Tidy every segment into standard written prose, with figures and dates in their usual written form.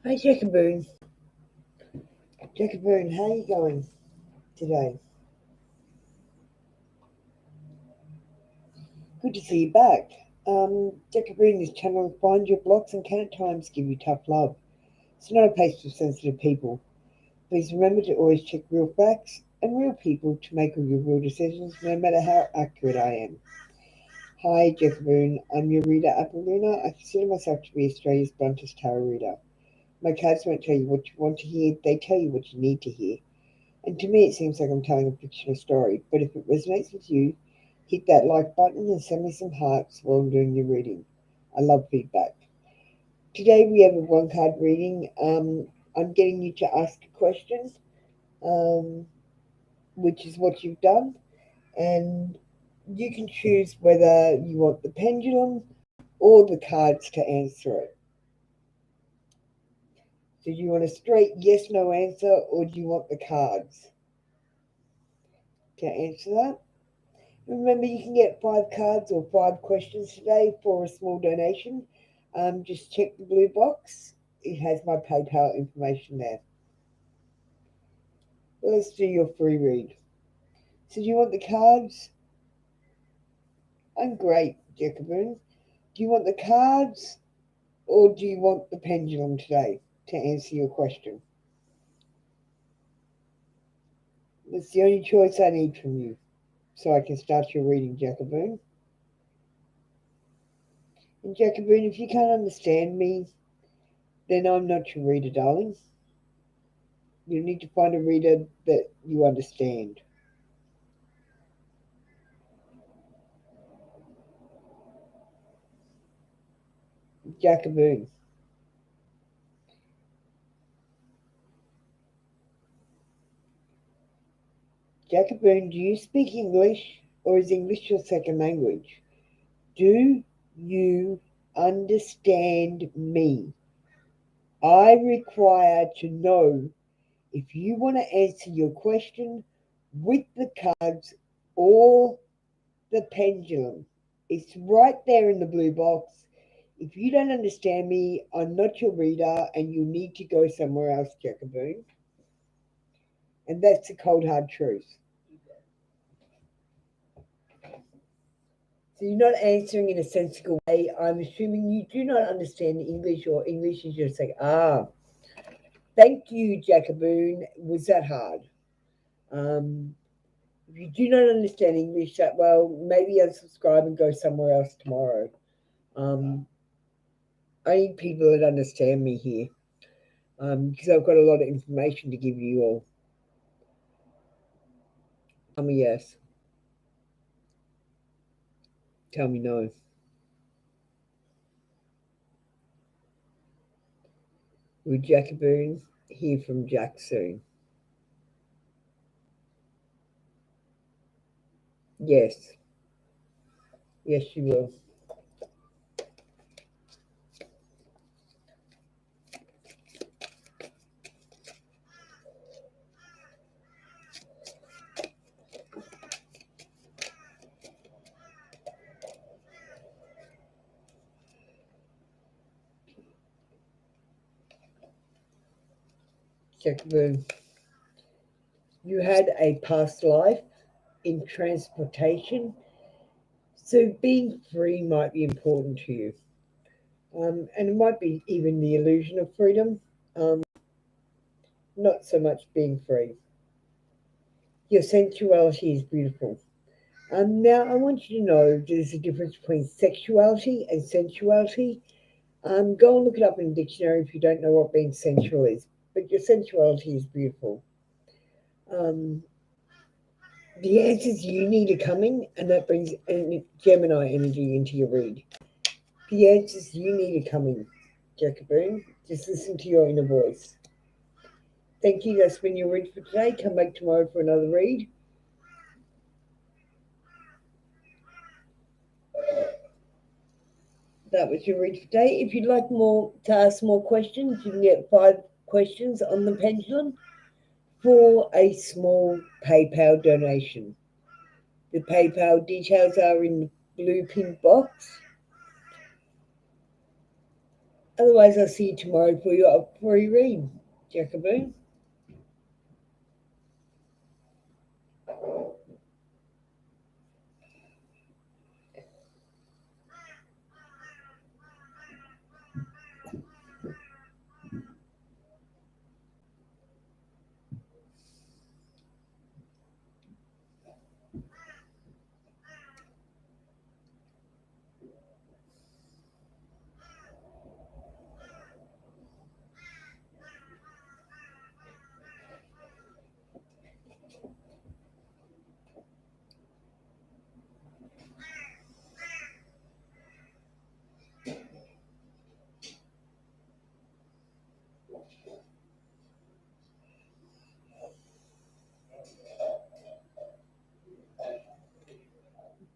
Hi, Jackaboon. Jackaboon, how are you going today? Good to see you back. Jackaboon, this channel finds your blocks and can at times give you tough love. It's not a place for sensitive people. Please remember to always check real facts and real people to make all your real decisions, no matter how accurate I am. Hi, Jackaboon. I'm your reader, Appaluna. I consider myself to be Australia's bluntest tarot reader. My cards won't tell you what you want to hear, they tell you what you need to hear. And to me, it seems like I'm telling a fictional story, but if it resonates with you, hit that like button and send me some hearts while I'm doing your reading. I love feedback. Today we have a one card reading. I'm getting you to ask a question, um, which is what you've done, and you can choose whether you want the pendulum or the cards to answer it. So do you want a straight yes no answer, or do you want the cards to answer that? Remember, you can get 5 cards or 5 questions today for a small donation. Just check the blue box. It has my PayPal information there. Well, let's do your free read. So, do you want the cards? I'm great, Jacoboon. Do you want the cards or do you want the pendulum today to answer your question? That's the only choice I need from you so I can start your reading, Jacoboon. And Jacoboon, if you can't understand me, then I'm not your reader, darling. You need to find a reader that you understand. Jackaboon. Jackaboon, do you speak English or is English your second language? Do you understand me? I require to know if you want to answer your question with the cards or the pendulum. It's right there in the blue box. If you don't understand me, I'm not your reader and you need to go somewhere else, Jackaboon. And that's the cold hard truth. So you're not answering in a sensible way. I'm assuming you do not understand English or English is just like, thank you, Jackaboon. Was that hard? Um, if you do not understand English that well, maybe unsubscribe and go somewhere else tomorrow. Um, I need people that understand me here because I've got a lot of information to give you all. Tell me yes. Tell me no. Will Jackaboon hear from Jack soon? Yes. Yes, you will. Jackaboon, you had a past life in transportation, so being free might be important to you. And it might be even the illusion of freedom, not so much being free. Your sensuality is beautiful. Now, I want you to know there's a difference between sexuality and sensuality. Go and look it up in the dictionary if you don't know what being sensual is. But your sensuality is beautiful. Um, the answers you need are coming, and that brings Gemini energy into your read. The answers you need are coming, Jackaboon. Just listen to your inner voice. Thank you. That's been your read for today. Come back tomorrow for another read. That was your read for today. If you'd like more to ask more questions, you can get 5 questions on the pendulum for a small PayPal donation. The PayPal details are in the blue pink box. Otherwise, I'll see you tomorrow for your read, Jackaboon.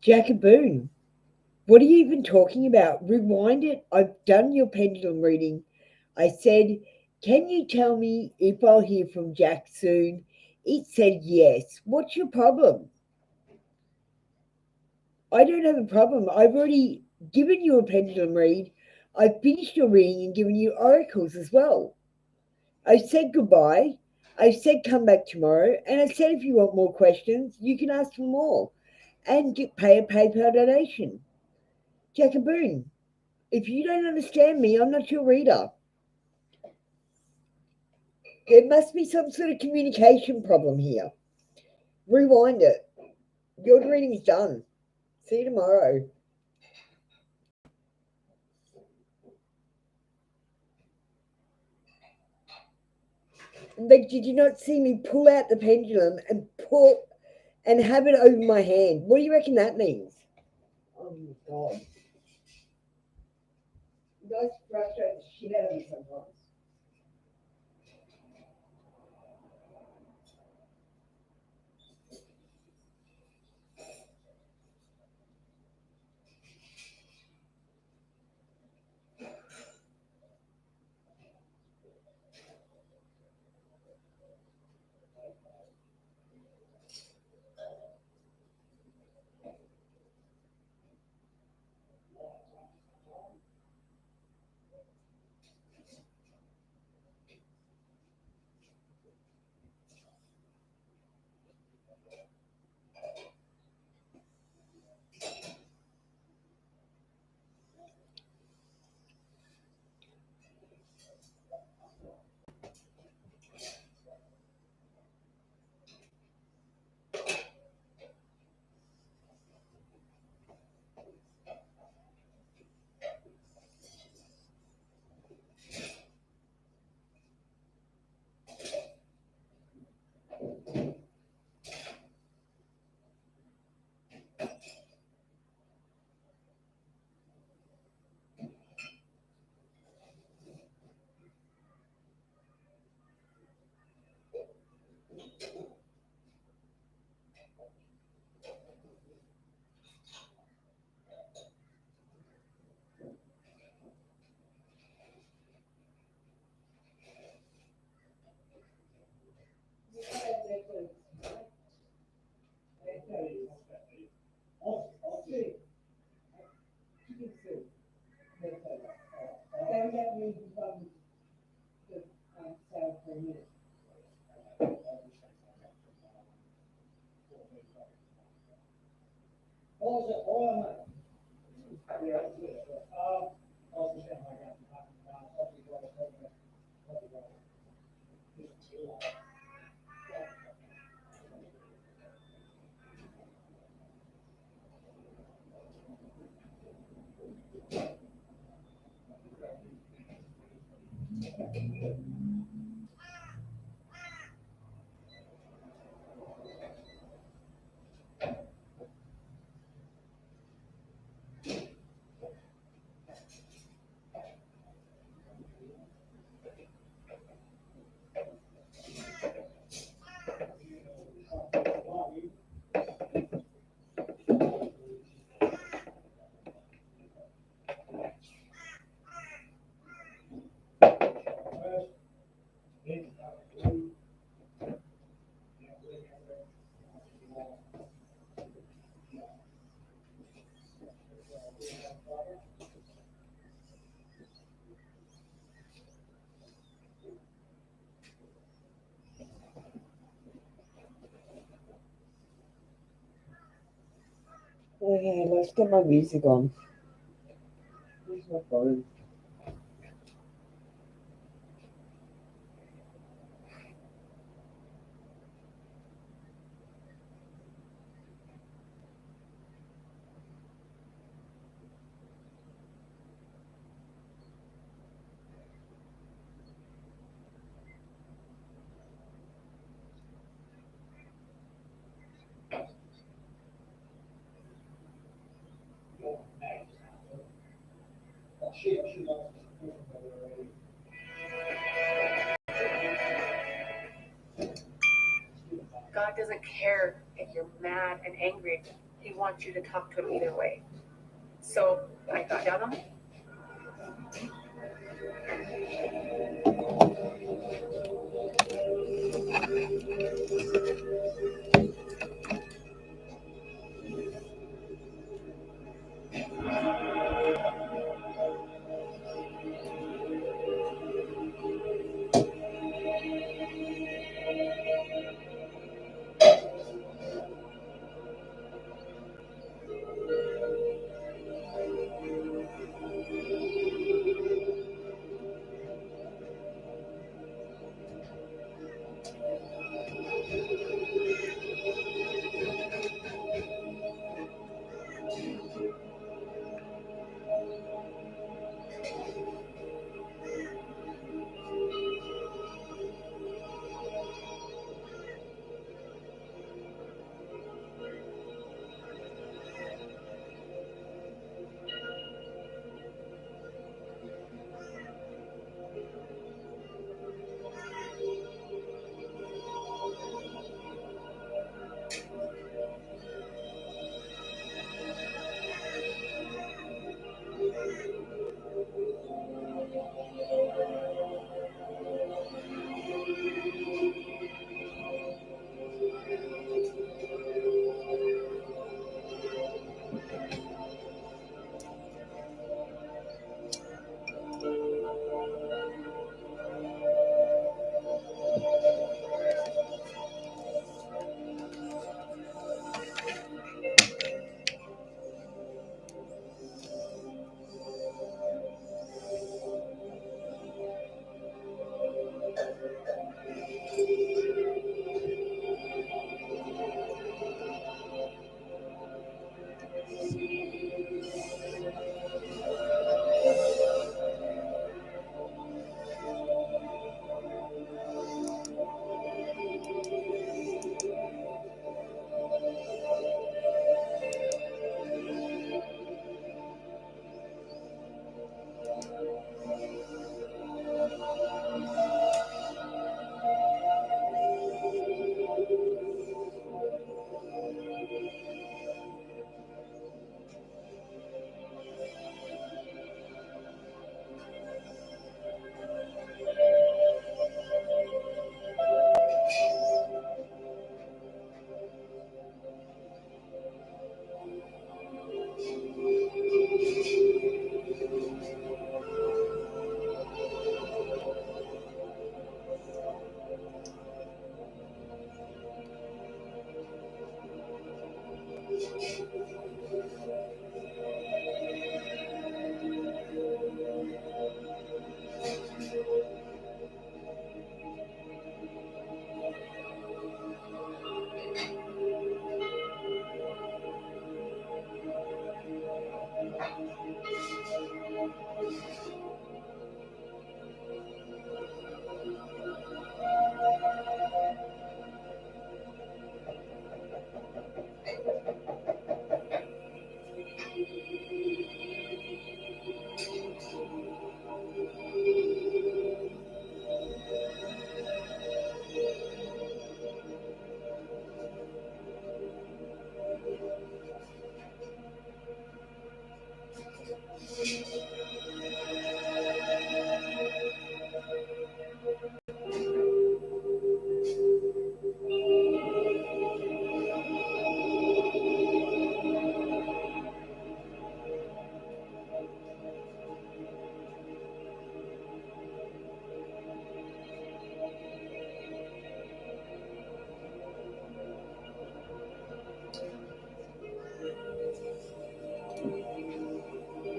Jackaboon, what are you even talking about? Rewind it. I've done your pendulum reading. I said, can you tell me if I'll hear from Jack soon? It said yes. What's your problem? I don't have a problem. I've already given you a pendulum read. I've finished your reading and given you oracles as well. I said goodbye. I said come back tomorrow. And I said if you want more questions, you can ask for more and pay a PayPal donation. Jackaboon, if you don't understand me, I'm not your reader. There must be some sort of communication problem here. Rewind it. Your reading is done. See you tomorrow. Like, did you not see me pull out the pendulum and pull and have it over my hand? What do you reckon that means? Oh my god. You guys frustrate the shit out of me sometimes. Okay, let's get my music on. Where's my phone? God doesn't care if you're mad and angry. He wants you to talk to him either way. So I got down on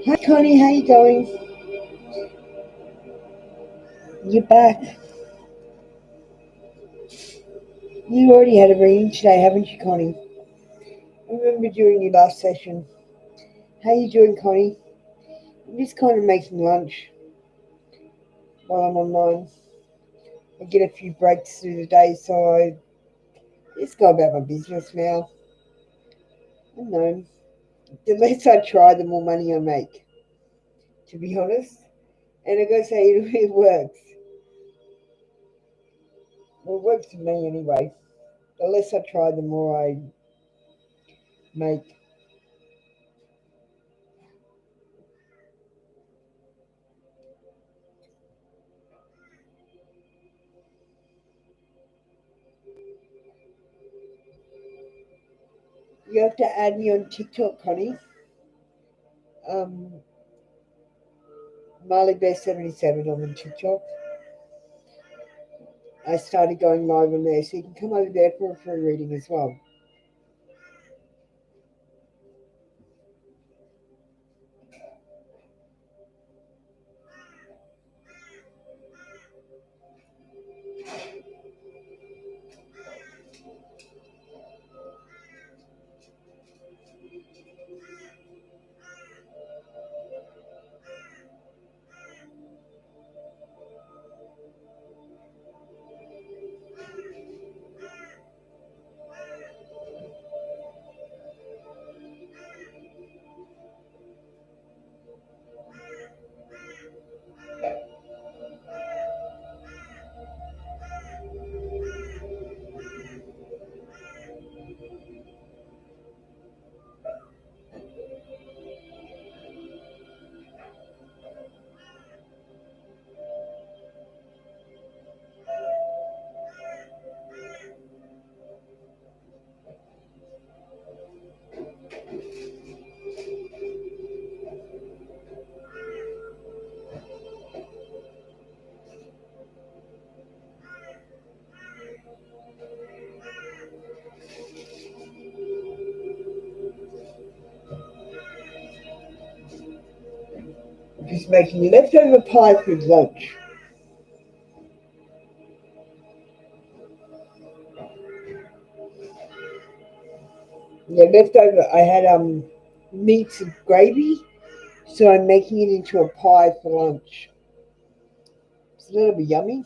Hi Connie, how you going? You're back. You already had a reading today, haven't you, Connie? I remember during your last session. How you doing, Connie? I'm just kind of making lunch while I'm online. I get a few breaks through the day, so I just go about my business now. I know. The less I try, the more money I make, to be honest. And I gotta say, it works. Well, it works for me anyway. The less I try, the more I make. You have to add me on TikTok, Connie. Um, Marley Bear 77 on TikTok. I started going live on there, so you can come over there for a free reading as well. Just making leftover pie for lunch. Yeah, leftover. I had meats and gravy, so I'm making it into a pie for lunch. It's a little bit yummy.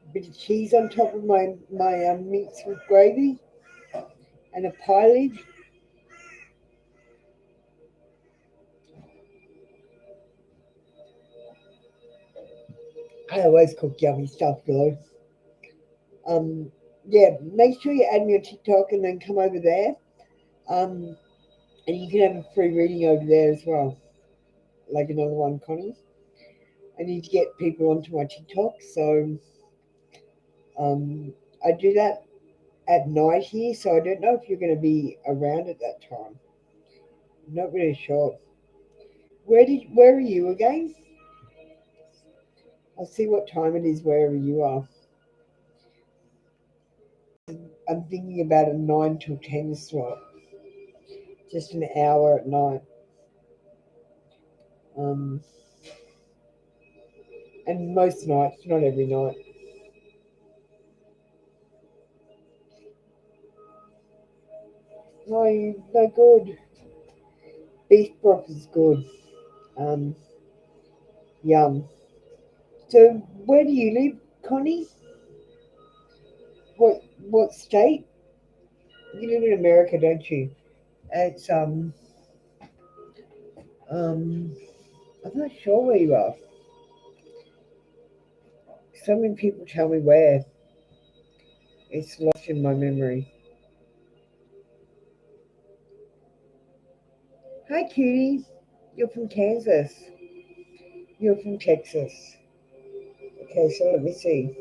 A bit of cheese on top of my meats with gravy, and a pie lid. I always cook yummy stuff, though. Um, yeah, make sure you add me on TikTok and then come over there. Um, and you can have a free reading over there as well, like another one, Connie. I need to get people onto my TikTok, so I do that at night here, so I don't know if you're going to be around at that time. I'm not really sure. Where are you again? I'll see what time it is wherever you are. I'm thinking about a 9 till 10 slot, just an hour at night. Um, and most nights, not every night. No, no good. Beef broth is good. Um, yum. So, where do you live, Connie? What state? You live in America, don't you? It's um I'm not sure where you are. So many people tell me where. It's lost in my memory. Hi, cutie. You're from Kansas. You're from Texas. Okay, so let me see.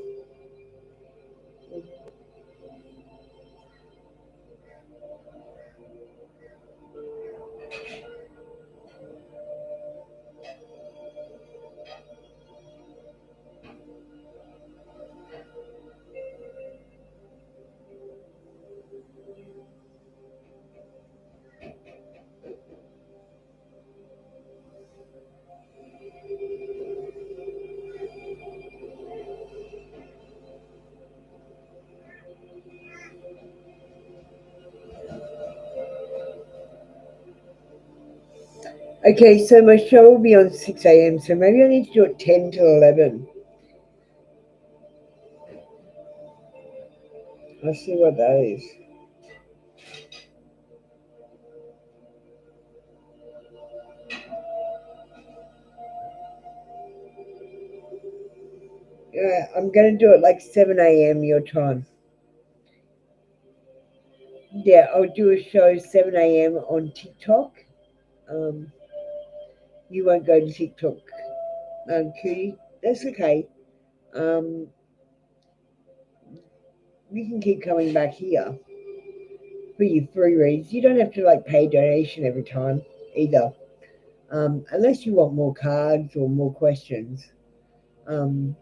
Okay, so my show will be on 6 a.m., so maybe I need to do it 10 to 11. I'll see what that is. Yeah, I'm going to do it like 7 a.m. your time. Yeah, I'll do a show 7 a.m. on TikTok. Um, you won't go to TikTok, Cootie. That's okay. Um, you can keep coming back here for your free reads. You don't have to like pay donation every time either, unless you want more cards or more questions. Um,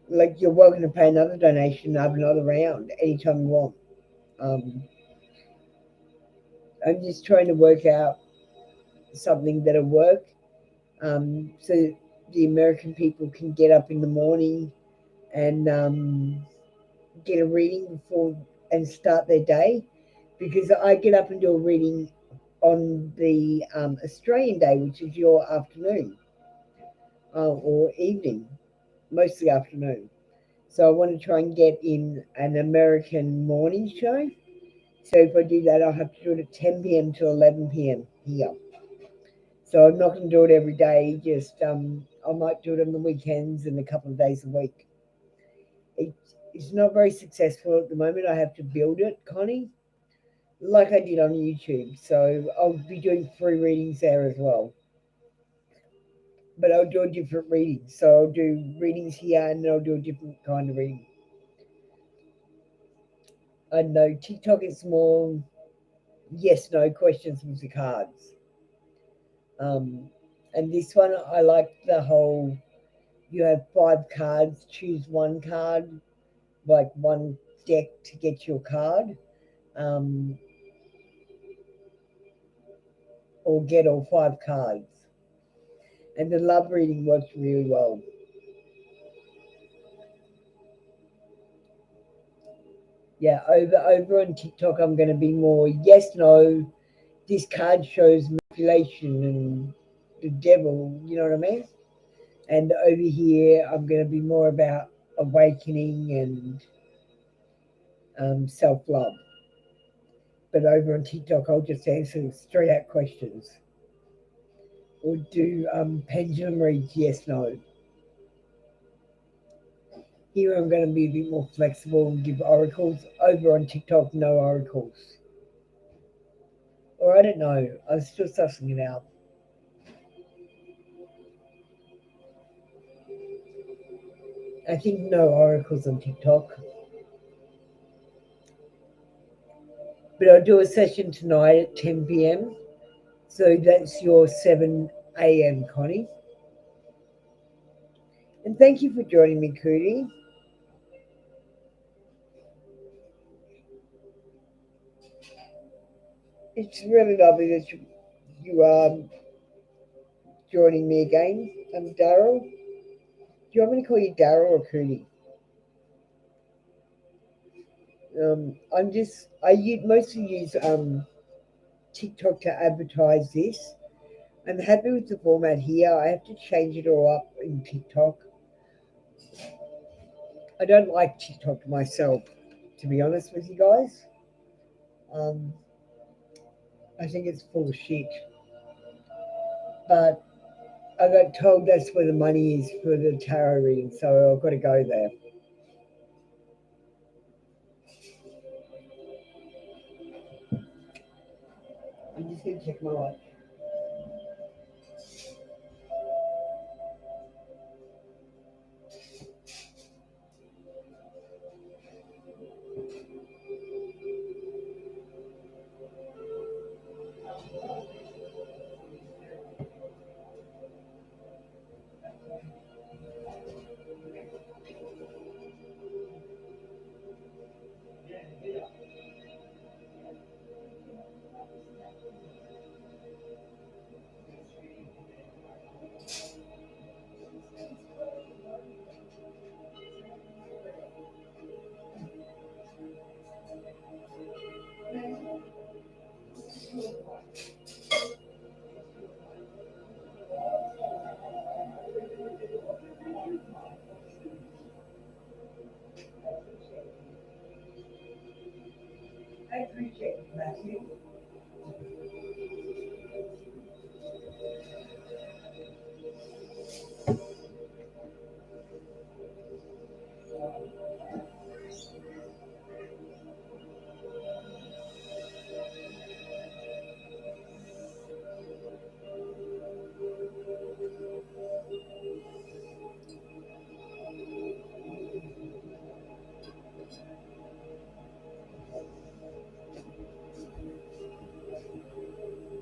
like you're welcome to pay another donation and have another round anytime you want. Um, I'm just trying to work out something that'll work, so the American people can get up in the morning and get a reading before and start their day, because I get up and do a reading on the Australian day, which is your afternoon or evening, mostly afternoon. So I want to try and get in an American morning show. So if I do that, I'll have to do it at 10 p.m. to 11 p.m. here. So I'm not going to do it every day. Just I might do it on the weekends and a couple of days a week. It's not very successful at the moment. I have to build it, Connie, like I did on YouTube. So I'll be doing free readings there as well. But I'll do a different reading. So I'll do readings here and then I'll do a different kind of reading. I know TikTok is more yes, no questions with the cards. Um, and this one, I like the whole you have 5 cards, choose one card, like one deck to get your card, um, or get all 5 cards. And the love reading works really well. Yeah, over on TikTok, I'm going to be more yes, no. This card shows manipulation and the devil. You know what I mean? And over here, I'm going to be more about awakening and self love. But over on TikTok, I'll just answer straight out questions or do pendulum reads yes, no. Here I'm going to be a bit more flexible and give oracles. Over on TikTok, no oracles. Or I don't know. I'm still sussing it out. I think no oracles on TikTok. But I'll do a session tonight at 10 p.m. So that's your 7 a.m., Connie. And thank you for joining me, Cootie. It's really lovely that you are joining me again. I'm Daryl. Do you want me to call you Daryl or Cootie? I mostly use TikTok to advertise this. I'm happy with the format here. I have to change it all up in TikTok. I don't like TikTok myself, to be honest with you guys. Um, I think it's full of shit. But I got told that's where the money is for the tarot reading, so I've got to go there. I'm just going to check my watch.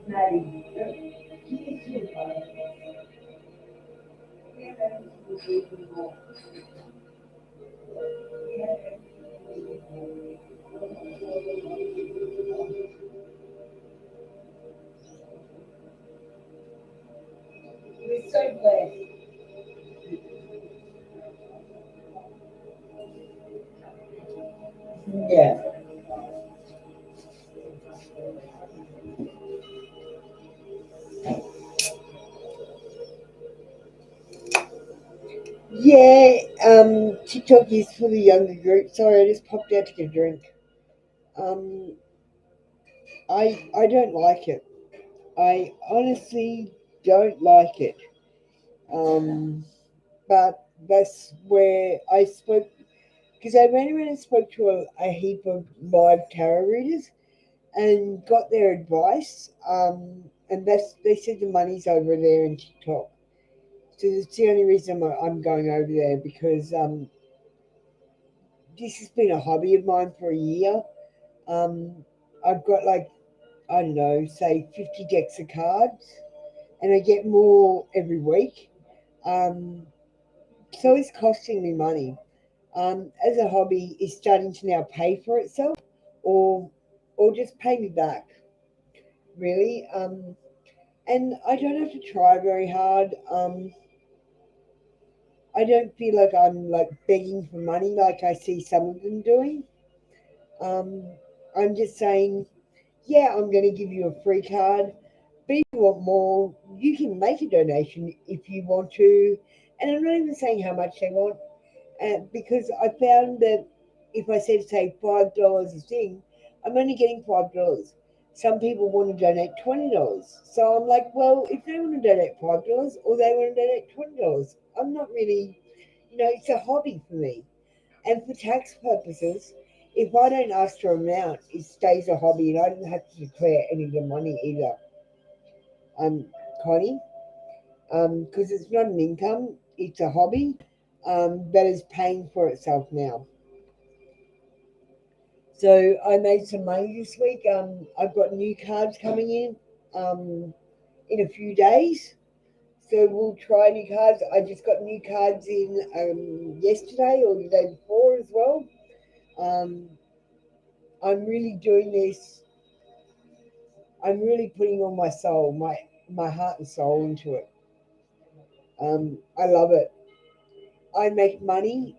We're so blessed. Yeah. Yeah, TikTok is for the younger group. Sorry, I just popped out to get a drink. Um, I don't like it. I honestly don't like it. Um, but that's where I spoke because I went around and spoke to a heap of live tarot readers and got their advice. And they said the money's over there in TikTok. So it's the only reason I'm going over there because this has been a hobby of mine for a year. Um, I've got like, I don't know, say 50 decks of cards, and I get more every week. Um, so it's costing me money. As a hobby, it's starting to now pay for itself, or or just pay me back, really. And I don't have to try very hard. I don't feel like I'm like begging for money like I see some of them doing. Um, I'm just saying, yeah, I'm going to give you a free card. But if you want more, you can make a donation if you want to. And I'm not even saying how much they want, because I found that if I said, say, $5 a thing, I'm only getting $5. Some people want to donate $20. So I'm like, well, if they want to donate $5 or they want to donate $20, I'm not really, it's a hobby for me. And for tax purposes, if I don't ask for amount, it stays a hobby and I don't have to declare any of the money either. Um, Connie, because it's not an income, it's a hobby that is paying for itself now. So I made some money this week. I've got new cards coming in a few days. So we'll try new cards. I just got new cards in yesterday or the day before as well. Um, I'm really doing this. I'm really putting all my soul, my heart and soul into it. I love it. I make money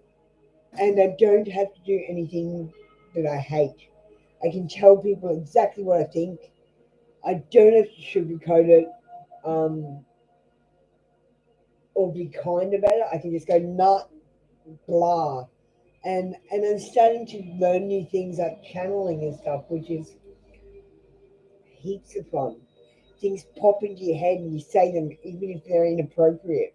and I don't have to do anything that I hate. I can tell people exactly what I think. I don't have to sugarcoat it um, or be kind about it. I can just go nut blah. And I'm starting to learn new things like channeling and stuff, which is heaps of fun. Things pop into your head and you say them even if they're inappropriate.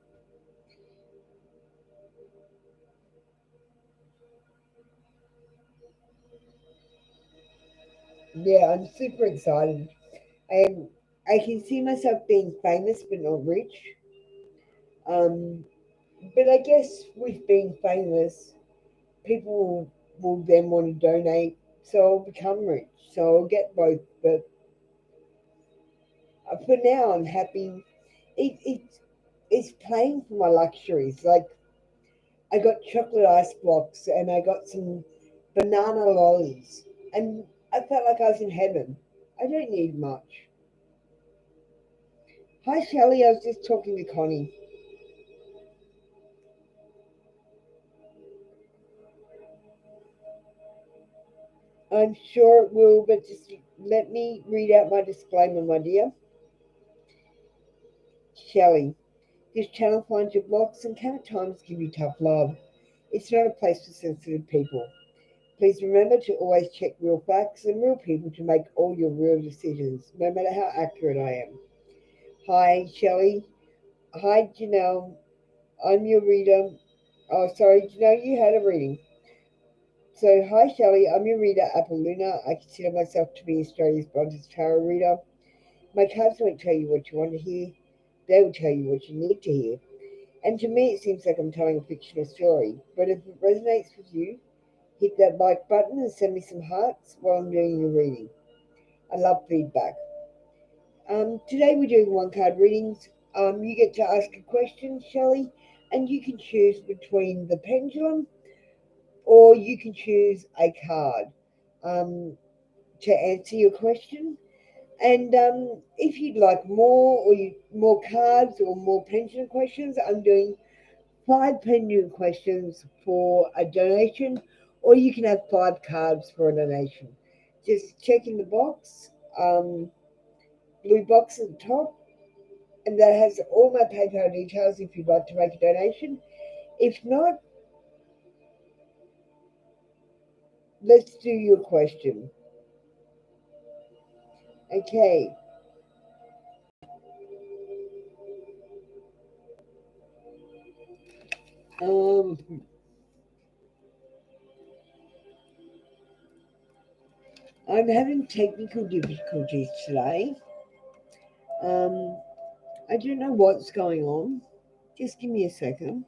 Yeah, I'm super excited. And I can see myself being famous but not rich. Um, but I guess with being famous, people will then want to donate, so I'll become rich. So I'll get both. But for now, I'm happy. It's paying for my luxuries. Like I got chocolate ice blocks and I got some banana lollies, and I felt like I was in heaven. I don't need much. Hi, Shelley. I was just talking to Connie. I'm sure it will, but just let me read out my disclaimer, my dear. Shelley, this channel finds your blocks and can at times give you tough love. It's not a place for sensitive people. Please remember to always check real facts and real people to make all your real decisions, no matter how accurate I am. Hi, Shelley. Hi, Janelle. I'm your reader. Oh, sorry, Janelle, you had a reading. So, hi, Shelley. I'm your reader, Apoluna. I consider myself to be Australia's BLUNTEST tarot reader. My cards won't tell you what you want to hear. They will tell you what you need to hear. And to me, it seems like I'm telling a fictional story. But if it resonates with you, hit that like button and send me some hearts while I'm doing your reading. I love feedback. Today we're doing one card readings. You get to ask a question, Shelley, and you can choose between the pendulum or you can choose a card um, to answer your question. And if you'd like more cards or more pendulum questions, I'm doing 5 pendulum questions for a donation, or you can have 5 cards for a donation. Just check in the box, blue box at the top, and that has all my PayPal details if you'd like to make a donation. If not, let's do your question. Okay. Um, I'm having technical difficulties today. Um, I don't know what's going on. Just give me a second.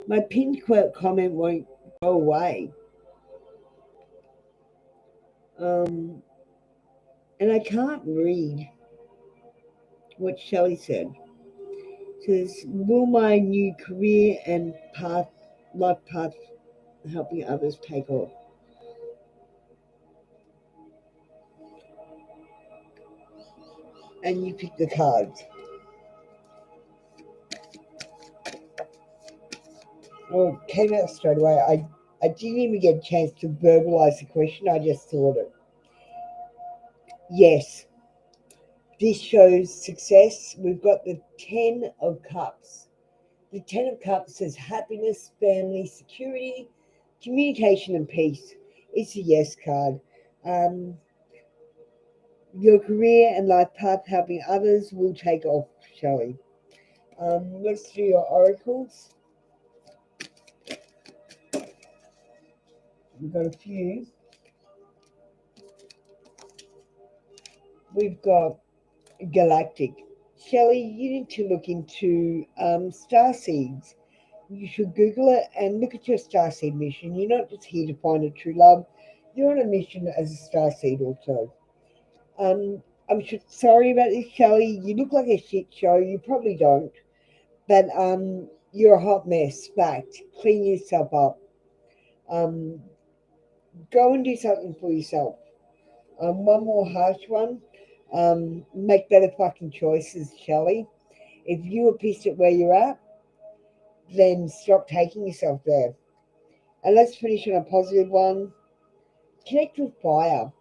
My pinned comment won't go away. And I can't read what Shelley said. It says, will my new career and life path helping others take off? And you pick the cards. Well, it came out straight away. I didn't even get a chance to verbalize the question. I just thought it. Yes, this shows success. We've got the 10 of Cups. The 10 of Cups says happiness, family, security, communication, and peace. It's a yes card. Your career and life path helping others will take off, Shelley. Let's do your oracles. We've got a few. We've got galactic. Shelley, you need to look into star seeds. You should Google it and look at your starseed mission. You're not just here to find a true love. You're on a mission as a starseed also. I'm sorry about this, Shelley. You look like a shit show. You probably don't. But you're a hot mess. Fact. Clean yourself up. Um, go and do something for yourself. One more harsh one. Make better fucking choices, Shelley. If you were pissed at where you're at, then stop taking yourself there. And let's finish on a positive one. Connect with fire.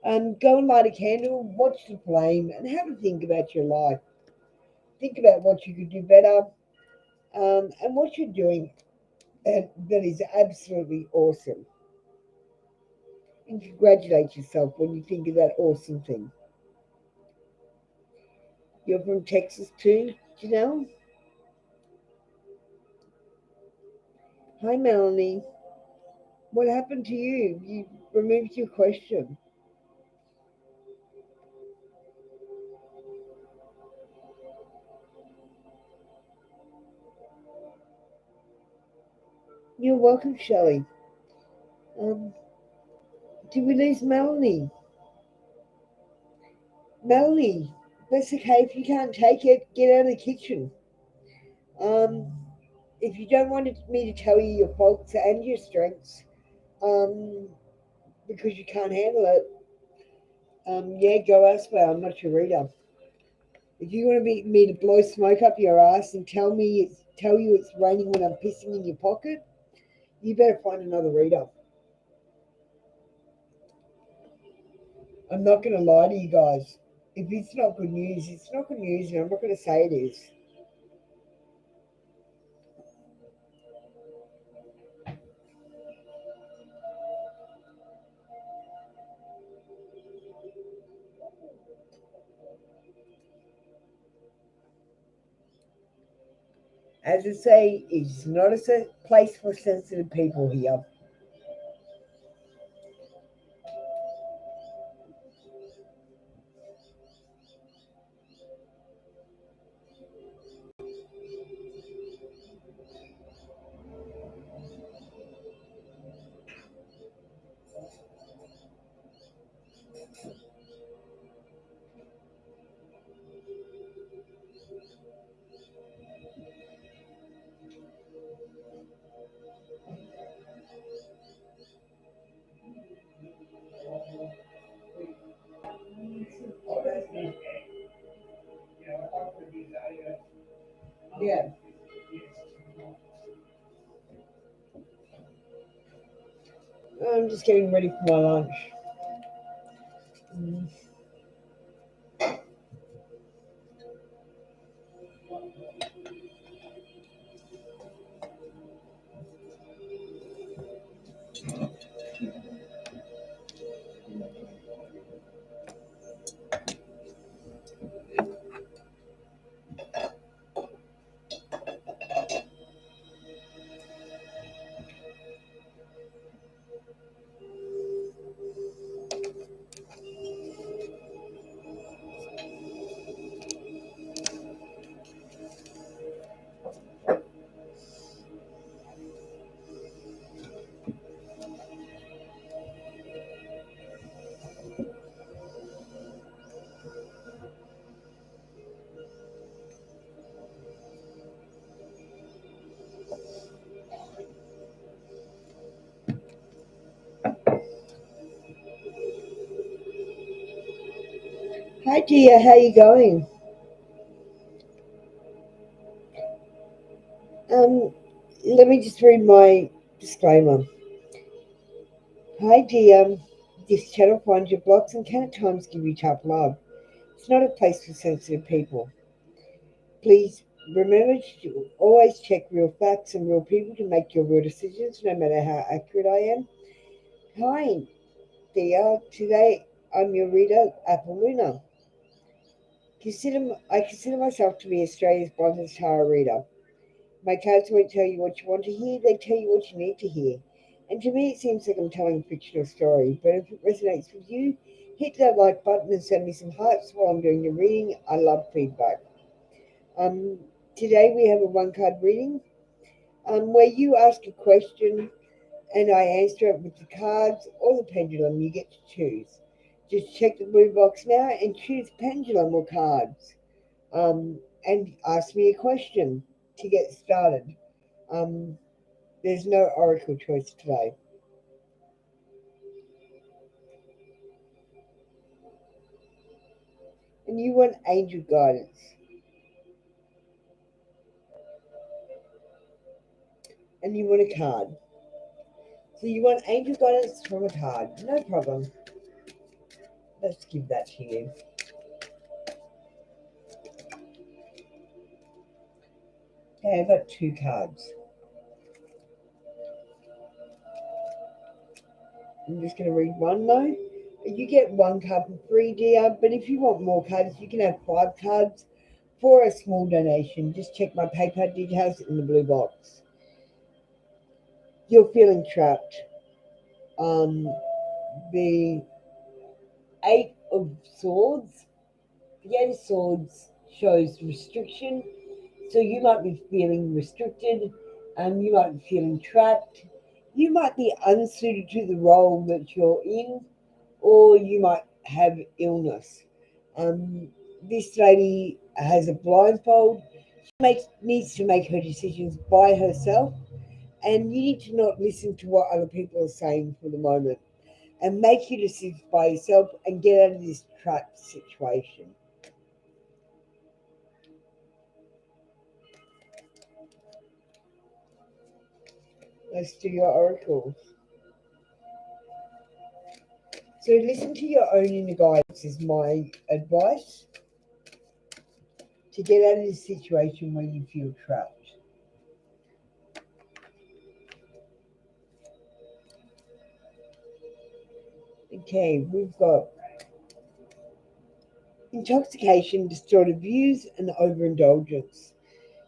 Go and light a candle, watch the flame, and have a think about your life. Think about what you could do better, and what you're doing that is absolutely awesome. And congratulate yourself when you think of that awesome thing. You're from Texas too, Janelle? Hi, Melanie. What happened to you? You removed your question. You're welcome, Shelley. Um, did we lose Melanie? Melanie, that's okay. If you can't take it, get out of the kitchen. Um, if you don't want me to tell you your faults and your strengths, um, because you can't handle it, yeah, go elsewhere. I'm not your reader. If you want me to blow smoke up your ass and tell you it's raining when I'm pissing in your pocket, you better find another reader. I'm not going to lie to you guys. If it's not good news, it's not good news, and I'm not going to say it is. As I say, it's not a place for sensitive people here. I'm just getting ready for my lunch. Mm. Hi dear, how you going? Um, Let me just read my disclaimer. Hi dear, this channel finds your blocks and can at times give you tough love. It's not a place for sensitive people. Please remember to always check real facts and real people to make your real decisions, no matter how accurate I am. Hi dear, today I'm your reader, Apple Luna. I consider myself to be Australia's BLUNTEST tarot reader. My cards won't tell you what you want to hear, they tell you what you need to hear. And to me, it seems like I'm telling a fictional story, but if it resonates with you, hit that like button and send me some hearts while I'm doing the reading. I love feedback. Um, Today we have a one card reading where you ask a question and I answer it with the cards or the pendulum. You get to choose. Just check the blue box now and choose pendulum or cards. And ask me a question to get started. Um, there's no oracle choice today. And you want angel guidance. And you want a card. So you want angel guidance from a card. No problem. Let's give that to you. Okay, I've got two cards. I'm just going to read one though. You get one card for free, dear, but if you want more cards, you can have 5 cards for a small donation. Just check my PayPal details in the blue box. You're feeling trapped. The Eight of Swords. The Eight of Swords shows restriction, so you might be feeling restricted, you might be feeling trapped, you might be unsuited to the role that you're in, or you might have illness. This lady has a blindfold. Needs to make her decisions by herself, and you need to not listen to what other people are saying for the moment, and make your decisions by yourself and get out of this trapped situation. Let's do your oracles. So listen to your own inner guidance is my advice to get out of this situation where you feel trapped. Okay, we've got intoxication, distorted views, and overindulgence.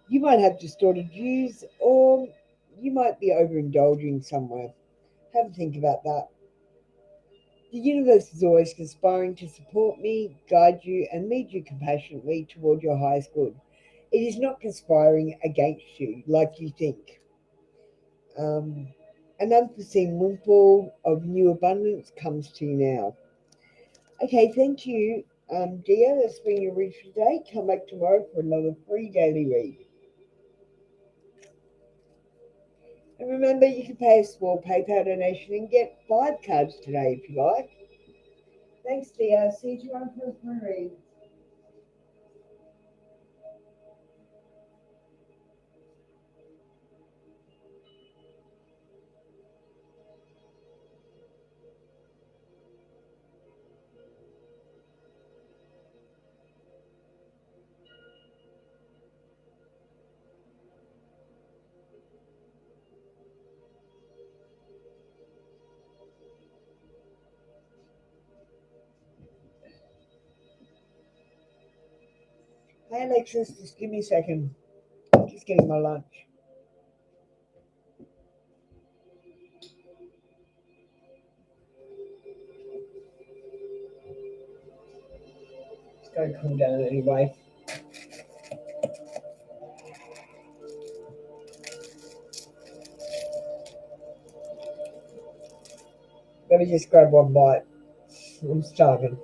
You might have distorted views, or you might be overindulging somewhere. Have a think about that. The universe is always conspiring to support me, guide you, and lead you compassionately toward your highest good. It is not conspiring against you like you think. Um, an unforeseen windfall of new abundance comes to you now. Okay, thank you, dear. That's been your read for today. Come back tomorrow for another free daily read. And remember, you can pay a small PayPal donation and get 5 cards today if you like. Thanks, dear. See you tomorrow for a free read. Hey Alexis, just give me a second. Just getting my lunch. It's going to cool down anyway. Let me just grab one bite. I'm starving.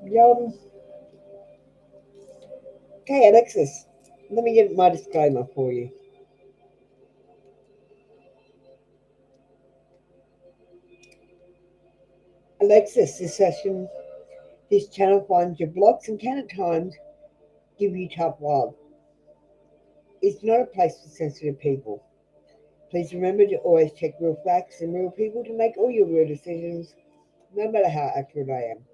Yum. Okay, Alexis, let me get my disclaimer for you. Alexis, this channel finds your blocks and can at times give you tough love. It's not a place for sensitive people. Please remember to always check real facts and real people to make all your real decisions, no matter how accurate I am.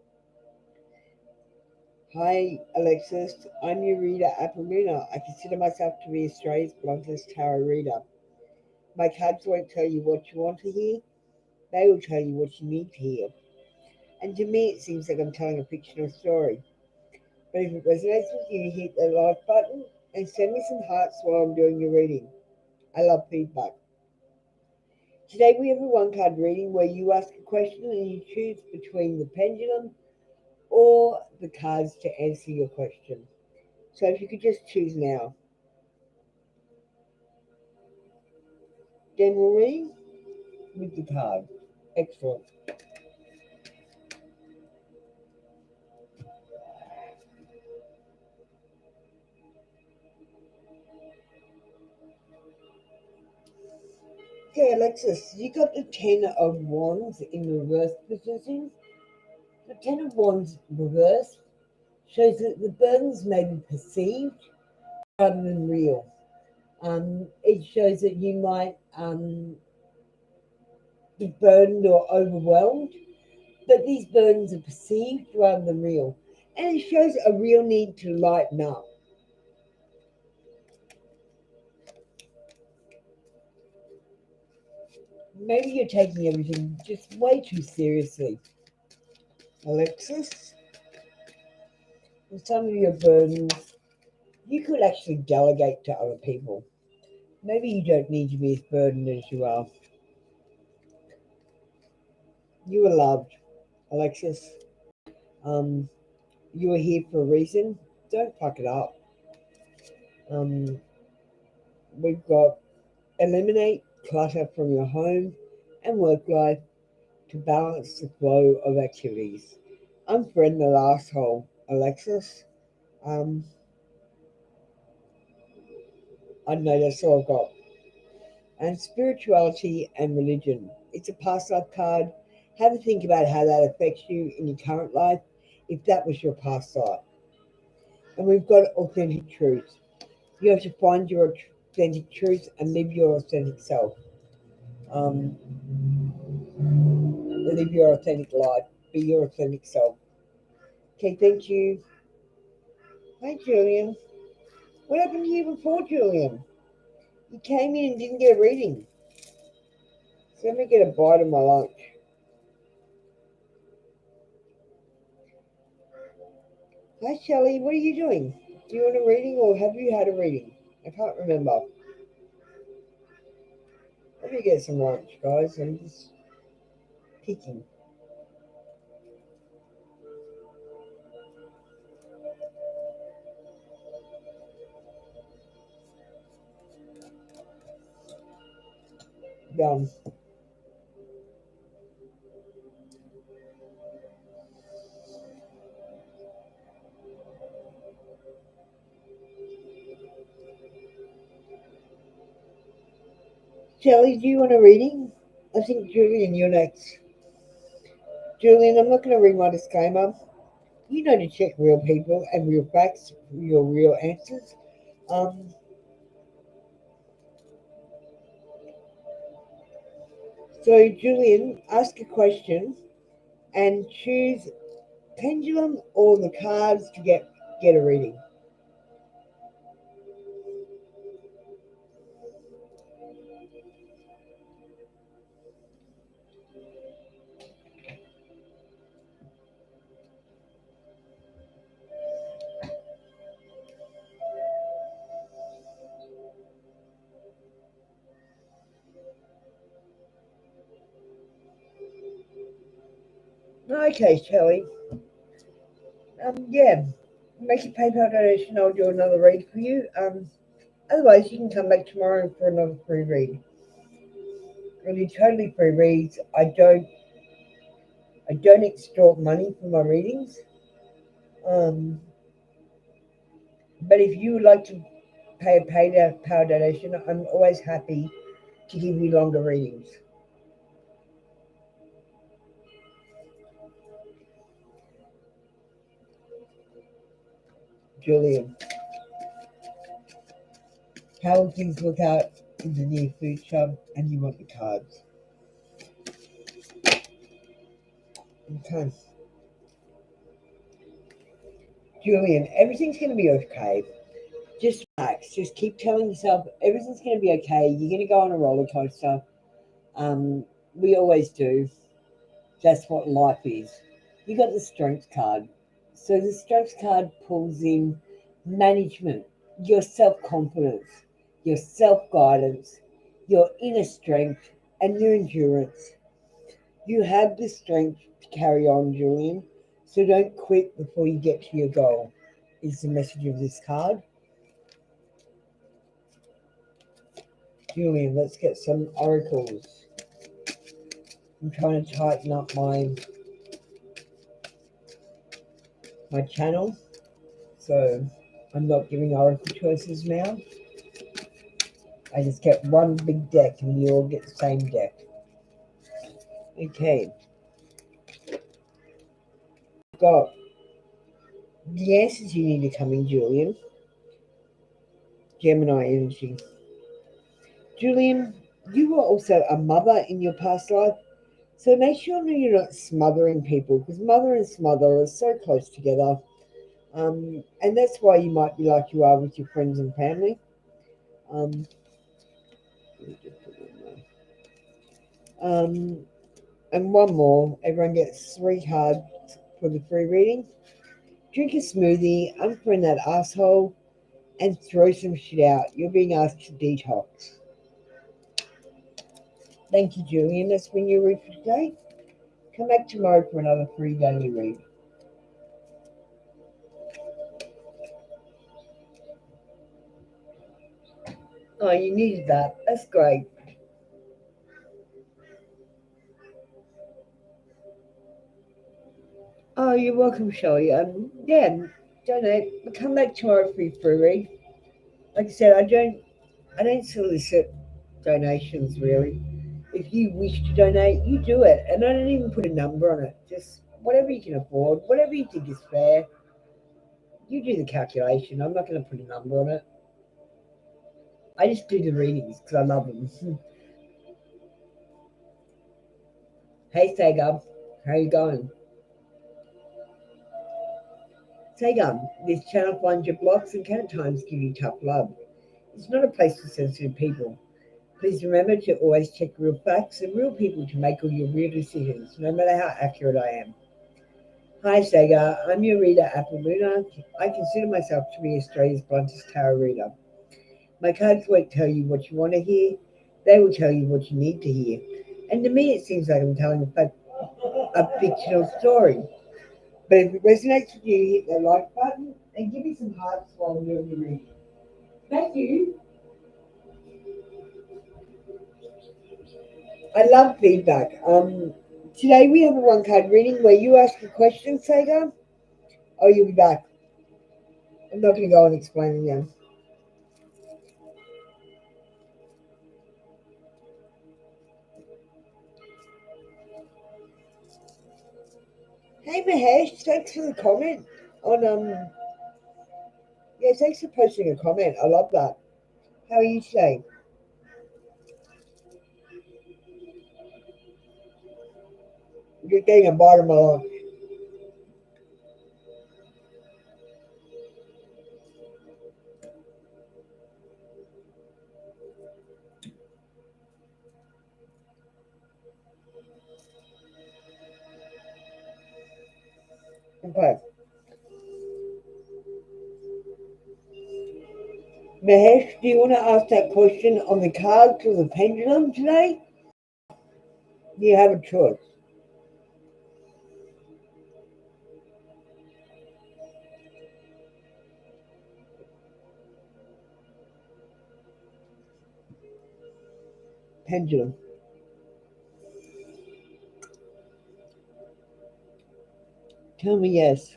Hi, Alexis. I'm your reader, Applemuna. I consider myself to be Australia's bluntest tarot reader. My cards won't tell you what you want to hear, they will tell you what you need to hear. And to me, it seems like I'm telling a fictional story. But if it resonates with you, hit the like button and send me some hearts while I'm doing your reading. I love feedback. Today we have a one card reading where you ask a question and you choose between the pendulum or the cards to answer your question. So if you could just choose now. General reading with the card. Excellent. Okay, Alexis, you got the Ten of Wands in reverse position. The Ten of Wands reversed shows that the burdens may be perceived rather than real. It shows that you might be burdened or overwhelmed, but these burdens are perceived rather than real. And it shows a real need to lighten up. Maybe you're taking everything just way too seriously. Alexis, with some of your burdens, you could actually delegate to other people. Maybe you don't need to be as burdened as you are. You are loved, Alexis. Um, you are here for a reason. Don't fuck it up. Um, we've got eliminate clutter from your home and work life to balance the flow of activities. Unfriend the asshole, Alexis. Um, I know that's all I've got. And spirituality and religion. It's a past life card. Have a think about how that affects you in your current life, if that was your past life. And we've got authentic truth. You have to find your authentic truth and live your authentic self. Um, live your authentic life. Be your authentic self. Okay, thank you. Hi, Julian. What happened to you before, Julian? You came in and didn't get a reading. So let me get a bite of my lunch. Hi, Shelley. What are you doing? Do you want a reading or have you had a reading? I can't remember. Let me get some lunch, guys. I'm just picking. Done. Shelley, do you want a reading? I think Julian, you're next. Julian, I'm not going to read my disclaimer. You know to check real people and real facts for your real answers. Um, so, Julian, ask a question and choose pendulum or the cards to get a reading. Okay, Shelley. Yeah, make a PayPal donation. I'll do another read for you. Otherwise, you can come back tomorrow for another free read. Really, totally free reads. I don't extort money for my readings. Um, but if you would like to pay a PayPal donation, I'm always happy to give you longer readings. Julian, how will things look out in the near future? And you want the cards. Okay. Julian, everything's going to be okay. Just relax. Just keep telling yourself everything's going to be okay. You're going to go on a roller coaster. We always do. That's what life is. You got the strength card. So the strength card pulls in management, your self confidence, your self guidance, your inner strength, and your endurance. You have the strength to carry on, Julian. So don't quit before you get to your goal, is the message of this card. Julian, let's get some oracles. I'm trying to tighten up my channel, so I'm not giving oracle choices now. I just get one big deck and you all get the same deck. Okay. Got the answers you need to come in, Julian. Gemini energy. Julian, you were also a mother in your past life, so make sure you're not smothering people, because mother and smother are so close together. And that's why you might be like you are with your friends and family. Um, um, and one more. Everyone gets 3 cards for the free reading. Drink a smoothie, unfriend that asshole, and throw some shit out. You're being asked to detox. Thank you, Julian. That's been your read for today. Come back tomorrow for another free daily read. Oh, you needed that. That's great. Oh, you're welcome, Shelley. Yeah, donate. Come back tomorrow for your free read. Like I said, I don't solicit donations really. If you wish to donate, you do it, and I don't even put a number on it. Just whatever you can afford, whatever you think is fair. You do the calculation. I'm not going to put a number on it. I just do the readings because I love them. Hey, Sagar, how you going? Sagar, this channel finds your blocks and can at times give you tough love. It's not a place for sensitive people. Please remember to always check real facts and real people to make all your real decisions, no matter how accurate I am. Hi, Sagar. I'm your reader, Apple Luna. I consider myself to be Australia's bluntest tarot reader. My cards won't tell you what you want to hear. They will tell you what you need to hear. And to me, it seems like I'm telling a fictional story. But if it resonates with you, hit the like button and give me some hearts while I'm doing the reading. Thank you. I love feedback. Today we have a one card reading where you ask a question, Sagar. Oh, you'll be back. I'm not going to go and explain it again. Hey Mahesh, thanks for the comment on yeah, thanks for posting a comment. I love that. How are you today? You're getting a bottom of okay. Mahesh, do you want to ask that question on the cards or the pendulum today? You have a choice. Pendulum. Tell me yes.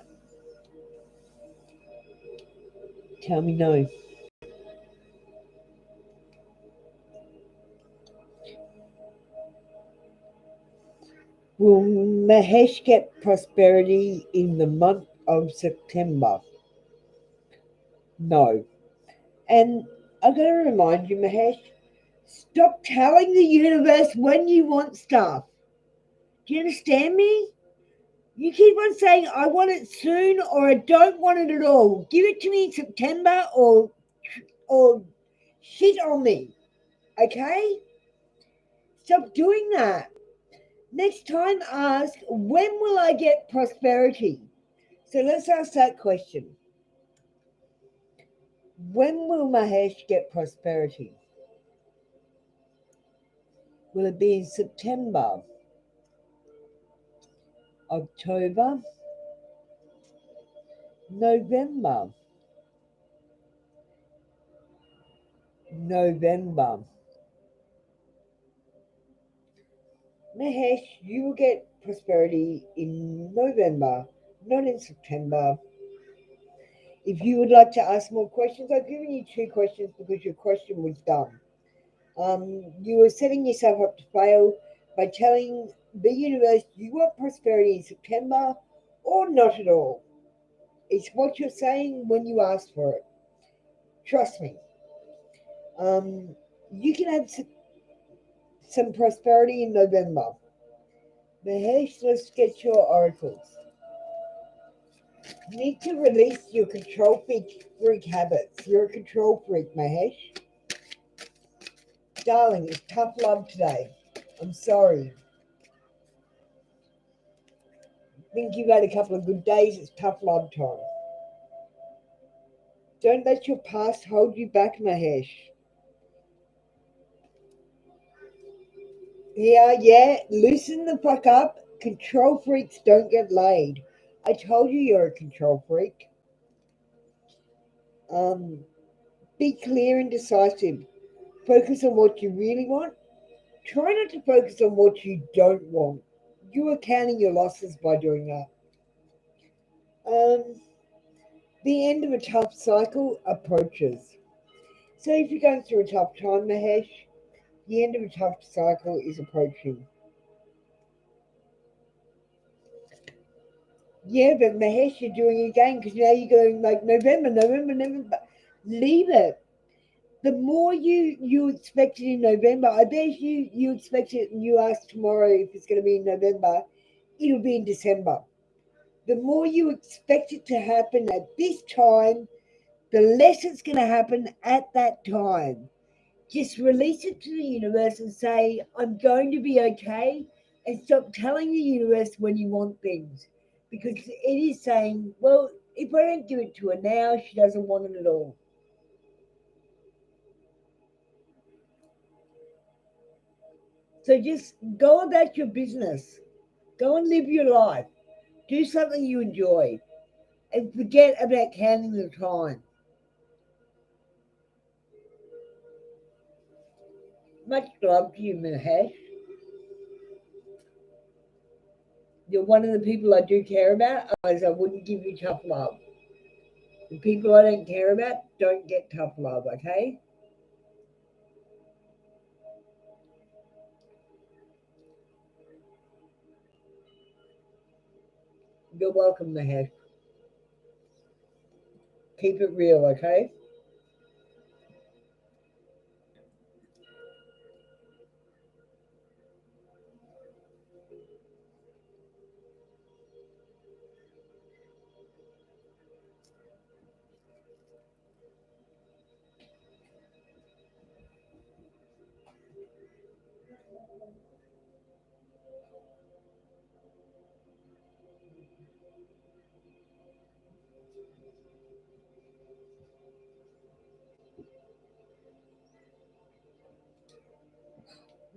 Tell me no. Will Mahesh get prosperity in the month of September? No. And I'm going to remind you, Mahesh, stop telling the universe when you want stuff. Do you understand me? You keep on saying, I want it soon or I don't want it at all. Give it to me in September or shit on me. Okay? Stop doing that. Next time, ask, when will I get prosperity? So let's ask that question. When will Mahesh get prosperity? Will it be in September, October, November? November. Mahesh, you will get prosperity in November, not in September. If you would like to ask more questions, I've given you 2 questions because your question was dumb. You were setting yourself up to fail by telling the universe you want prosperity in September or not at all. It's what you're saying when you ask for it. Trust me. You can have some prosperity in November. Mahesh, let's get your oracles. You need to release your control freak habits. You're a control freak, Mahesh. Darling, it's tough love today. I'm sorry. I think you've had a couple of good days. It's tough love time. Don't let your past hold you back, Mahesh. Yeah, loosen the fuck up. Control freaks don't get laid. I told you you're a control freak. Be clear and decisive. Focus on what you really want. Try not to focus on what you don't want. You are counting your losses by doing that. Um, the end of a tough cycle approaches. So if you're going through a tough time, Mahesh, the end of a tough cycle is approaching. Yeah, but Mahesh, you're doing it again because now you're going like November. Leave it. The more you expect it in November, I bet you expect it and you ask tomorrow if it's going to be in November, it'll be in December. The more you expect it to happen at this time, the less it's going to happen at that time. Just release it to the universe and say, I'm going to be okay. And stop telling the universe when you want things. Because it is saying, well, if I don't give it to her now, she doesn't want it at all. So just go about your business. Go and live your life. Do something you enjoy. And forget about counting the time. Much love to you, Mahesh. You're one of the people I do care about, otherwise I wouldn't give you tough love. The people I don't care about don't get tough love, okay? You're welcome, Mahesh. Keep it real, okay?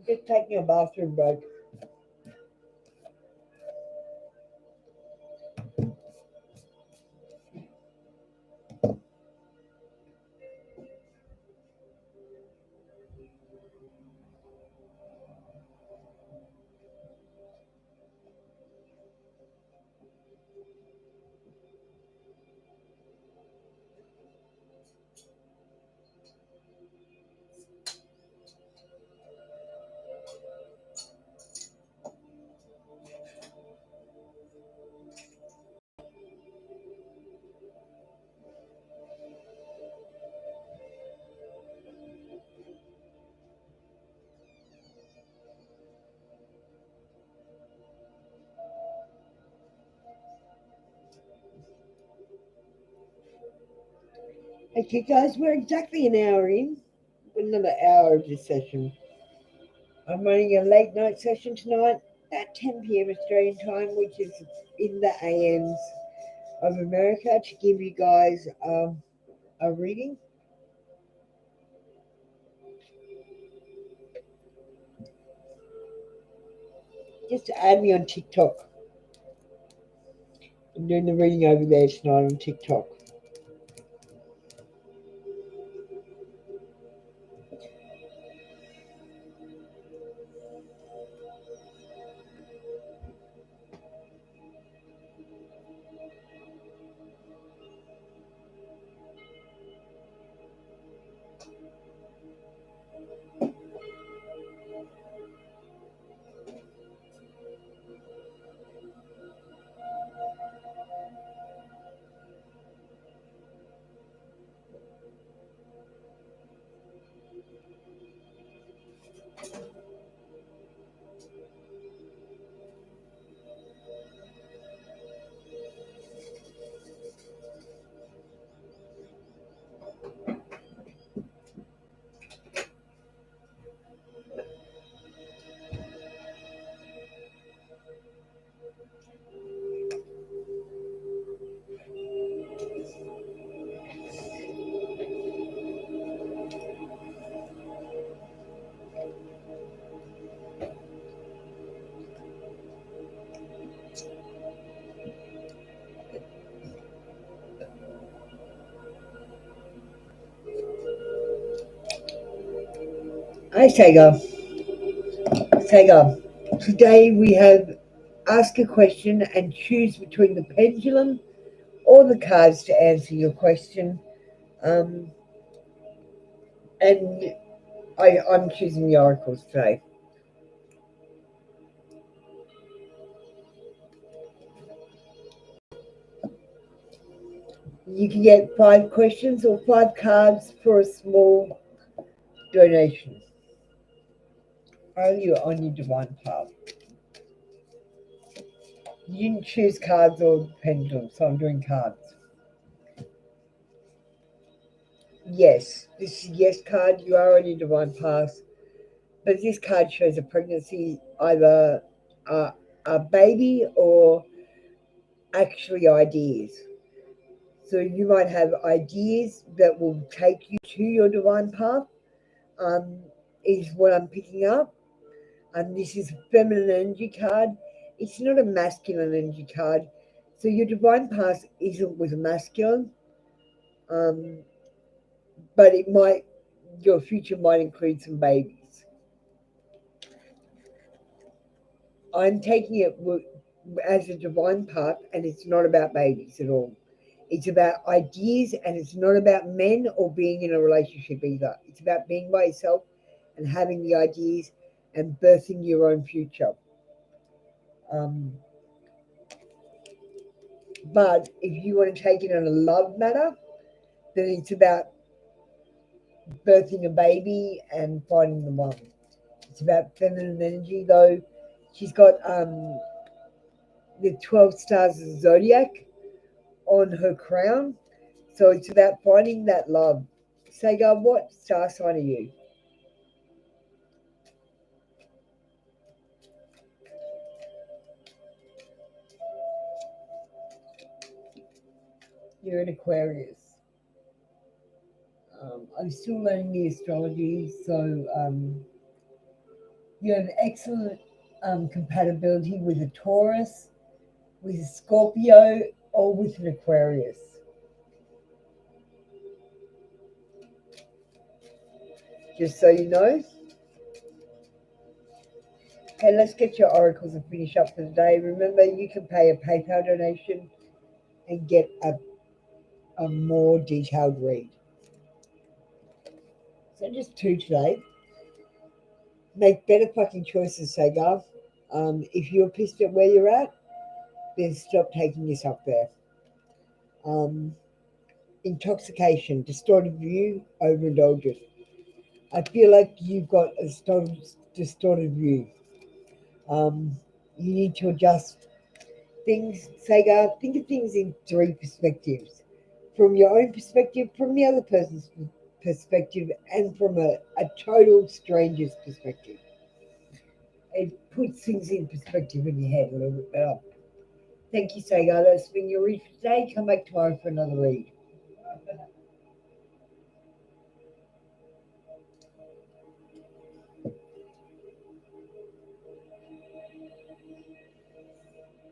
Just taking a bathroom break. Okay, guys, we're exactly an hour in. Another hour of this session. I'm running a late night session tonight at 10 p.m. Australian time, which is in the AMs of America, to give you guys a reading. Just add me on TikTok. I'm doing the reading over there tonight on TikTok. Hi, Sega. Sega. Today we have ask a question and choose between the pendulum or the cards to answer your question. And I'm choosing the oracles today. You can get 5 questions or 5 cards for a small donation. Are you on your divine path? You didn't choose cards or pendulum, so I'm doing cards. Yes, this is yes card. You are on your divine path, but this card shows a pregnancy, either a baby or actually ideas. So you might have ideas that will take you to your divine path. Is what I'm picking up. And this is a feminine energy card. It's not a masculine energy card. So your divine path isn't with a masculine, but your future might include some babies. I'm taking it as a divine path, and it's not about babies at all. It's about ideas, and it's not about men or being in a relationship either. It's about being by yourself and having the ideas and birthing your own future. But if you want to take it on a love matter, then it's about birthing a baby and finding the one. It's about feminine energy, though. She's got the 12 stars of the zodiac on her crown. So it's about finding that love. Sagar, what star sign are you? You're an Aquarius. I'm still learning the astrology, so you have excellent compatibility with a Taurus, with a Scorpio, or with an Aquarius. Just so you know. Okay, let's get your oracles and finish up for the day. Remember, you can pay a PayPal donation and get a more detailed read. So just 2 today. Make better fucking choices, Sagar. If you're pissed at where you're at, then stop taking yourself there. Intoxication, distorted view, overindulgence. I feel like you've got a distorted view. You need to adjust things, Sagar. Think of things in 3 perspectives. from your own perspective, from the other person's perspective, and from a total stranger's perspective. It puts things in perspective in your head a little bit better. Thank you, Sagar. That's been your read for today. Come back tomorrow for another read.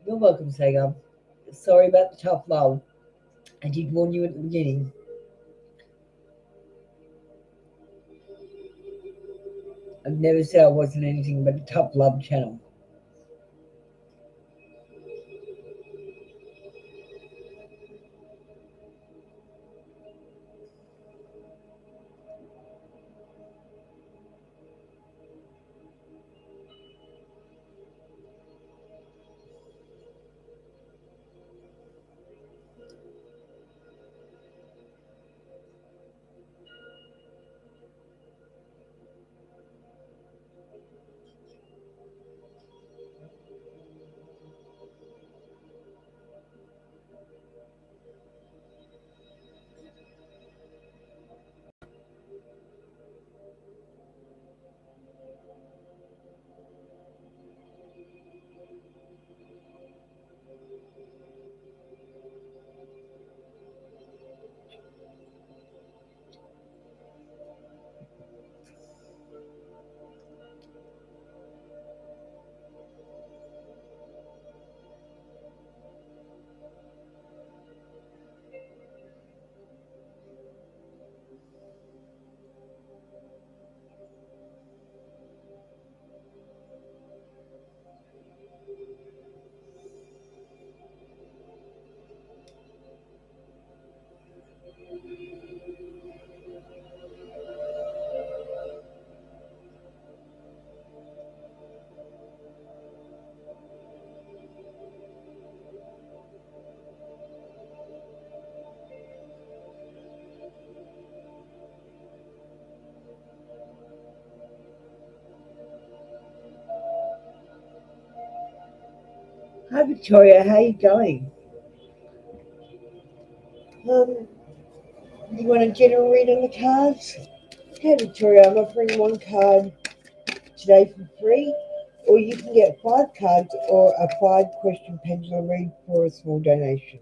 You're welcome, Sagar. Sorry about the tough love. I did warn you at the beginning. I've never said I wasn't anything but a tough love channel. Hi, Victoria. How are you going? Um, you want a general read on the cards? Okay, Victoria, I'm offering one card today for free, or you can get 5 cards or a 5-question pendulum read for a small donation.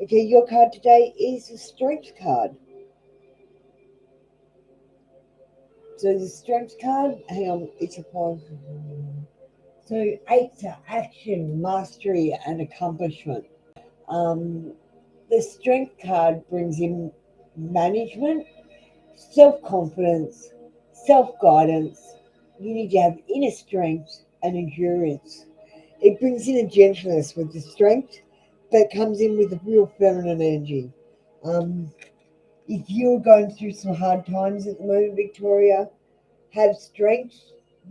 Okay, your card today is the Strength card. So the Strength card, hang on, it's a 5. So 8's action, mastery, and accomplishment. Um, the Strength card brings in management, self-confidence, self-guidance. You need to have inner strength and endurance. It brings in a gentleness with the strength that comes in with a real feminine energy. Um, if you're going through some hard times at the moment, Victoria, have strength.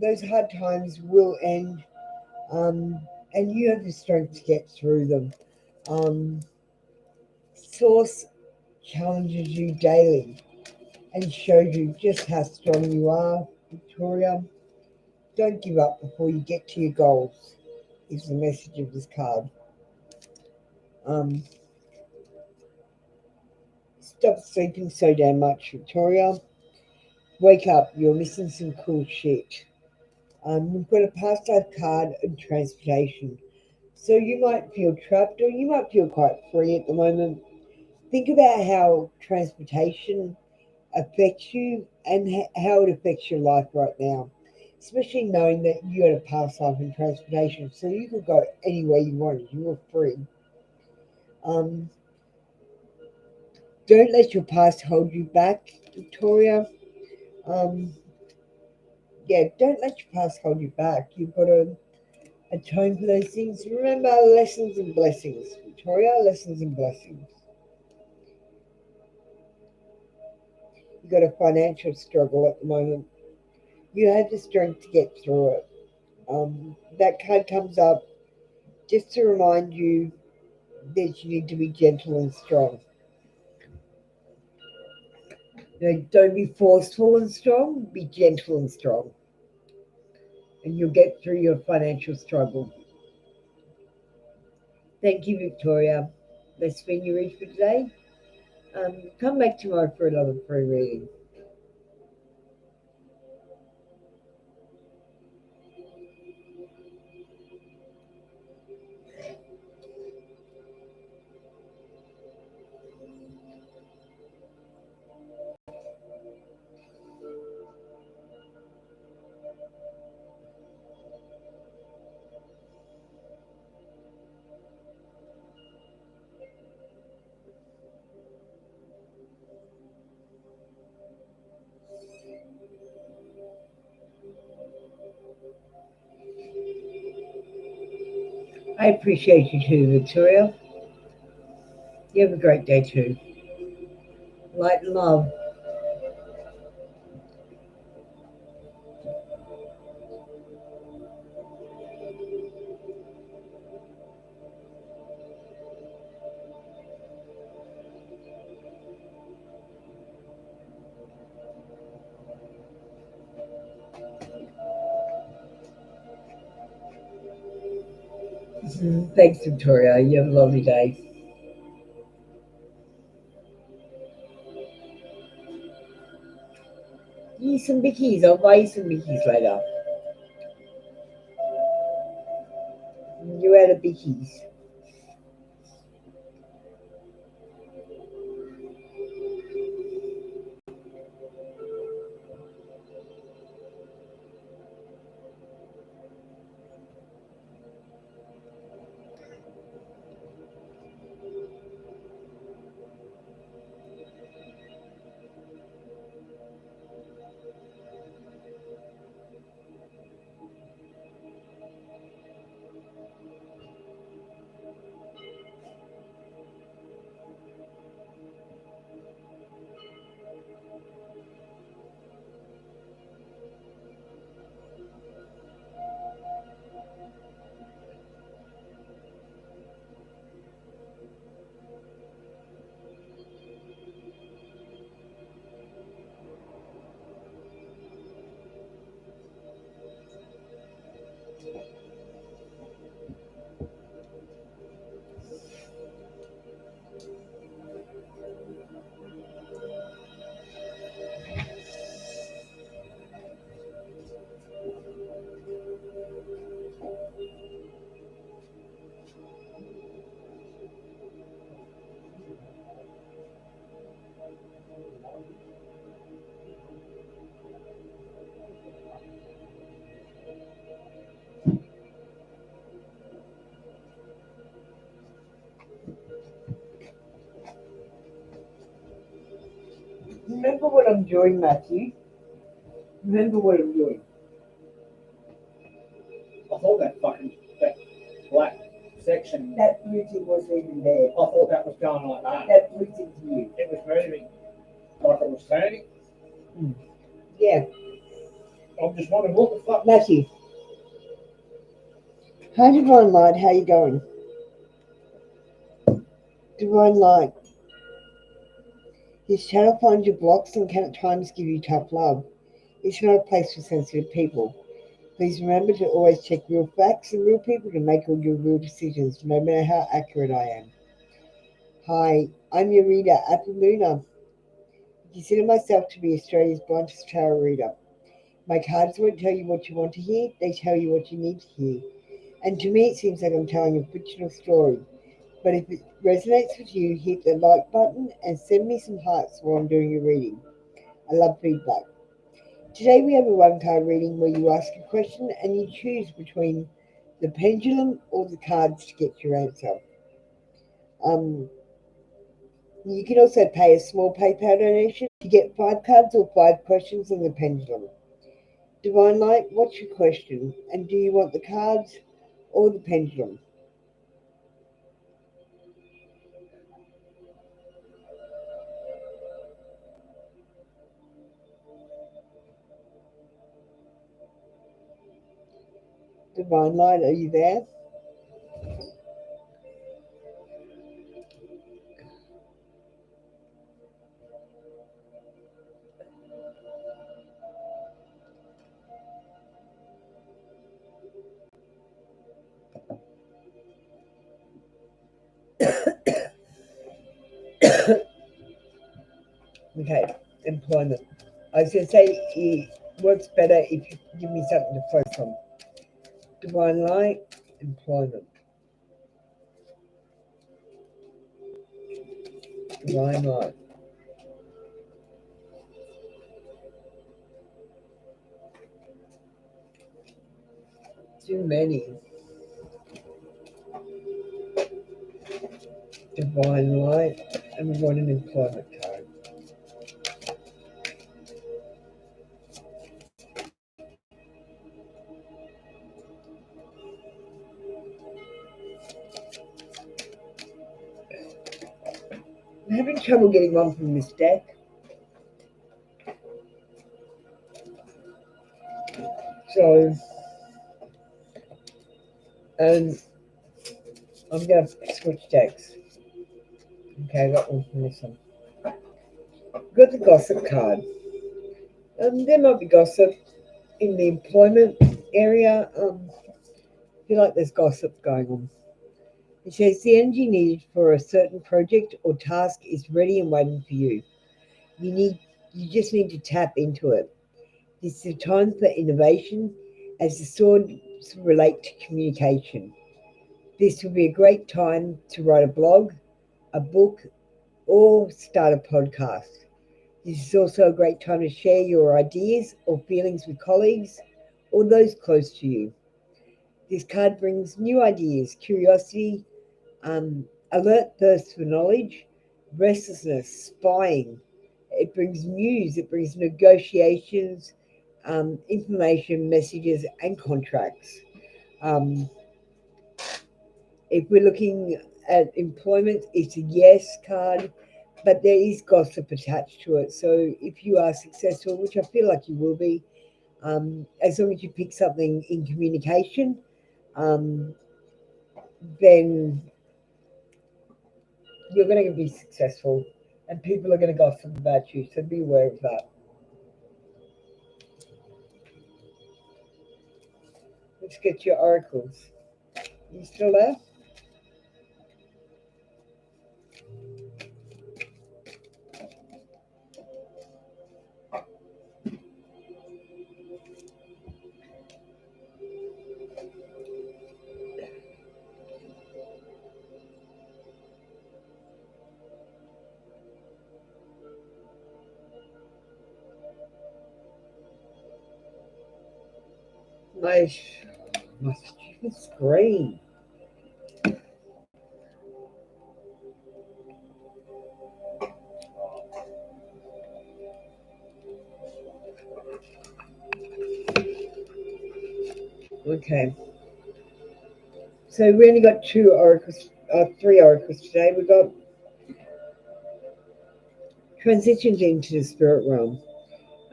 Those hard times will end, and you have the strength to get through them. Um, Source challenges you daily and shows you just how strong you are, Victoria. Don't give up before you get to your goals, is the message of this card. Um, Stop sleeping so damn much, Victoria. Wake up, you're missing some cool shit. We've got a past life card and transportation. So you might feel trapped or you might feel quite free at the moment. Think about how transportation affects you and how it affects your life right now, especially knowing that you had a past life in transportation, so you could go anywhere you wanted. You were free. Um, don't let your past hold you back, Victoria. Um, yeah, don't let your past hold you back. You've got to atone for those things. Remember, lessons and blessings, Victoria. Lessons and blessings. You've got a financial struggle at the moment. You have the strength to get through it. That card comes up just to remind you that you need to be gentle and strong. Don't be forceful and strong, be gentle and strong. And you'll get through your financial struggle. Thank you, Victoria. That's been your read for today. Come back tomorrow for another free reading. I appreciate you too, Victoria. You have a great day too. Light and love. Thanks, Victoria. You have a lovely day. You need some bickies. I'll buy you some bickies later. You're out of bickies. Remember what I'm doing, Matthew. Remember what I'm doing. I thought that black section. That blue thing wasn't even there. I thought that was going like that. That blue thing to you. It was moving like it was turning. Yeah. I'm just wondering what the fuck. Matthew. Hi, Divine Light. How you going? Divine Light. This channel finds your blocks and can at times give you tough love. It's not a place for sensitive people. Please remember to always check real facts and real people to make all your real decisions, no matter how accurate I am. Hi, I'm your reader, Apple Luna. I consider myself to be Australia's bluntest tarot reader. My cards won't tell you what you want to hear, they tell you what you need to hear. And to me, it seems like I'm telling a fictional story. But if it resonates with you, hit the like button and send me some hearts while I'm doing your reading. I love feedback. Today we have a one-card reading where you ask a question and you choose between the pendulum or the cards to get your answer. You can also pay a small PayPal donation to get 5 cards or 5 questions on the pendulum. Divine Light, what's your question? And do you want the cards or the pendulum? Divine Light, are you there? Okay, employment. I was going to say it works better if you give me something to focus on. Divine light, employment. Divine light. Too many. Divine light, and we want an employment card. I'm having trouble getting one from this deck. So, I'm going to switch decks. Okay, I got one from this one. Got the gossip card. There might be gossip in the employment area. I feel like there's gossip going on. It says the energy needed for a certain project or task is ready and waiting for you. You just need to tap into it. This is a time for innovation as the swords relate to communication. This will be a great time to write a blog, a book, or start a podcast. This is also a great time to share your ideas or feelings with colleagues or those close to you. This card brings new ideas, curiosity, alert thirst for knowledge, restlessness, spying. It brings news, it brings negotiations, information, messages, and contracts. Um, if we're looking at employment, it's a yes card, but there is gossip attached to it. So if you are successful, which I feel like you will be, as long as you pick something in communication, then you're going to be successful and people are going to gossip about you. So be aware of that. Let's get your oracles. You still there? My stupid screen. Okay. So we only got three oracles today. We got transitions into the spirit realm.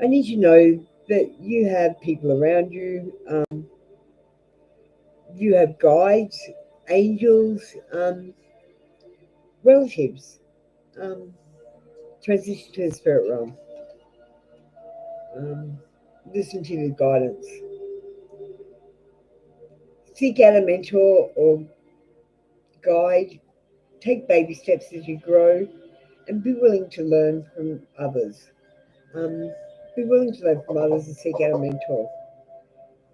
I need to know that you have people around you. You have guides, angels, relatives. Um, transition to the spirit realm. Listen to the guidance. Seek out a mentor or guide. Take baby steps as you grow, and be willing to learn from others. Be willing to learn from others and seek out a mentor.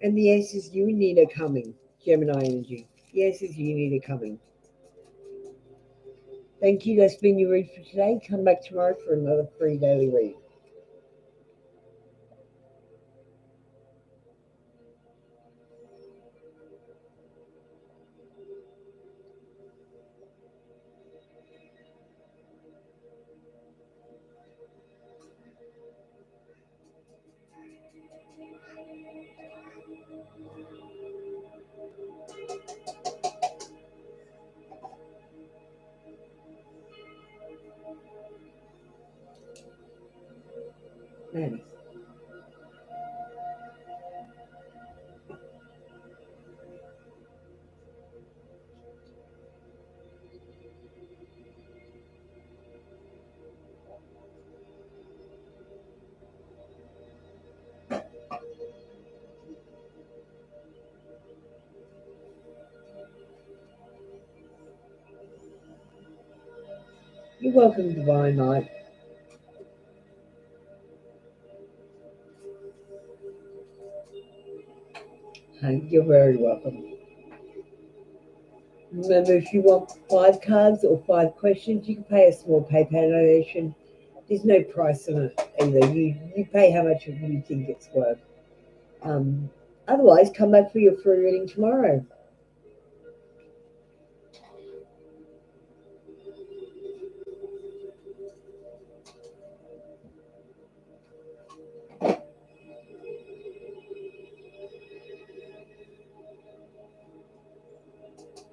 And the answers you need are coming, Gemini energy. The answers you need are coming. Thank you. That's been your read for today. Come back tomorrow for another free daily read. Man. You're welcome, Divine Light. You're very welcome. Remember, if you want 5 cards or 5 questions, you can pay a small PayPal donation. There's no price on it either. You pay how much you think it's worth. Otherwise, come back for your free reading tomorrow.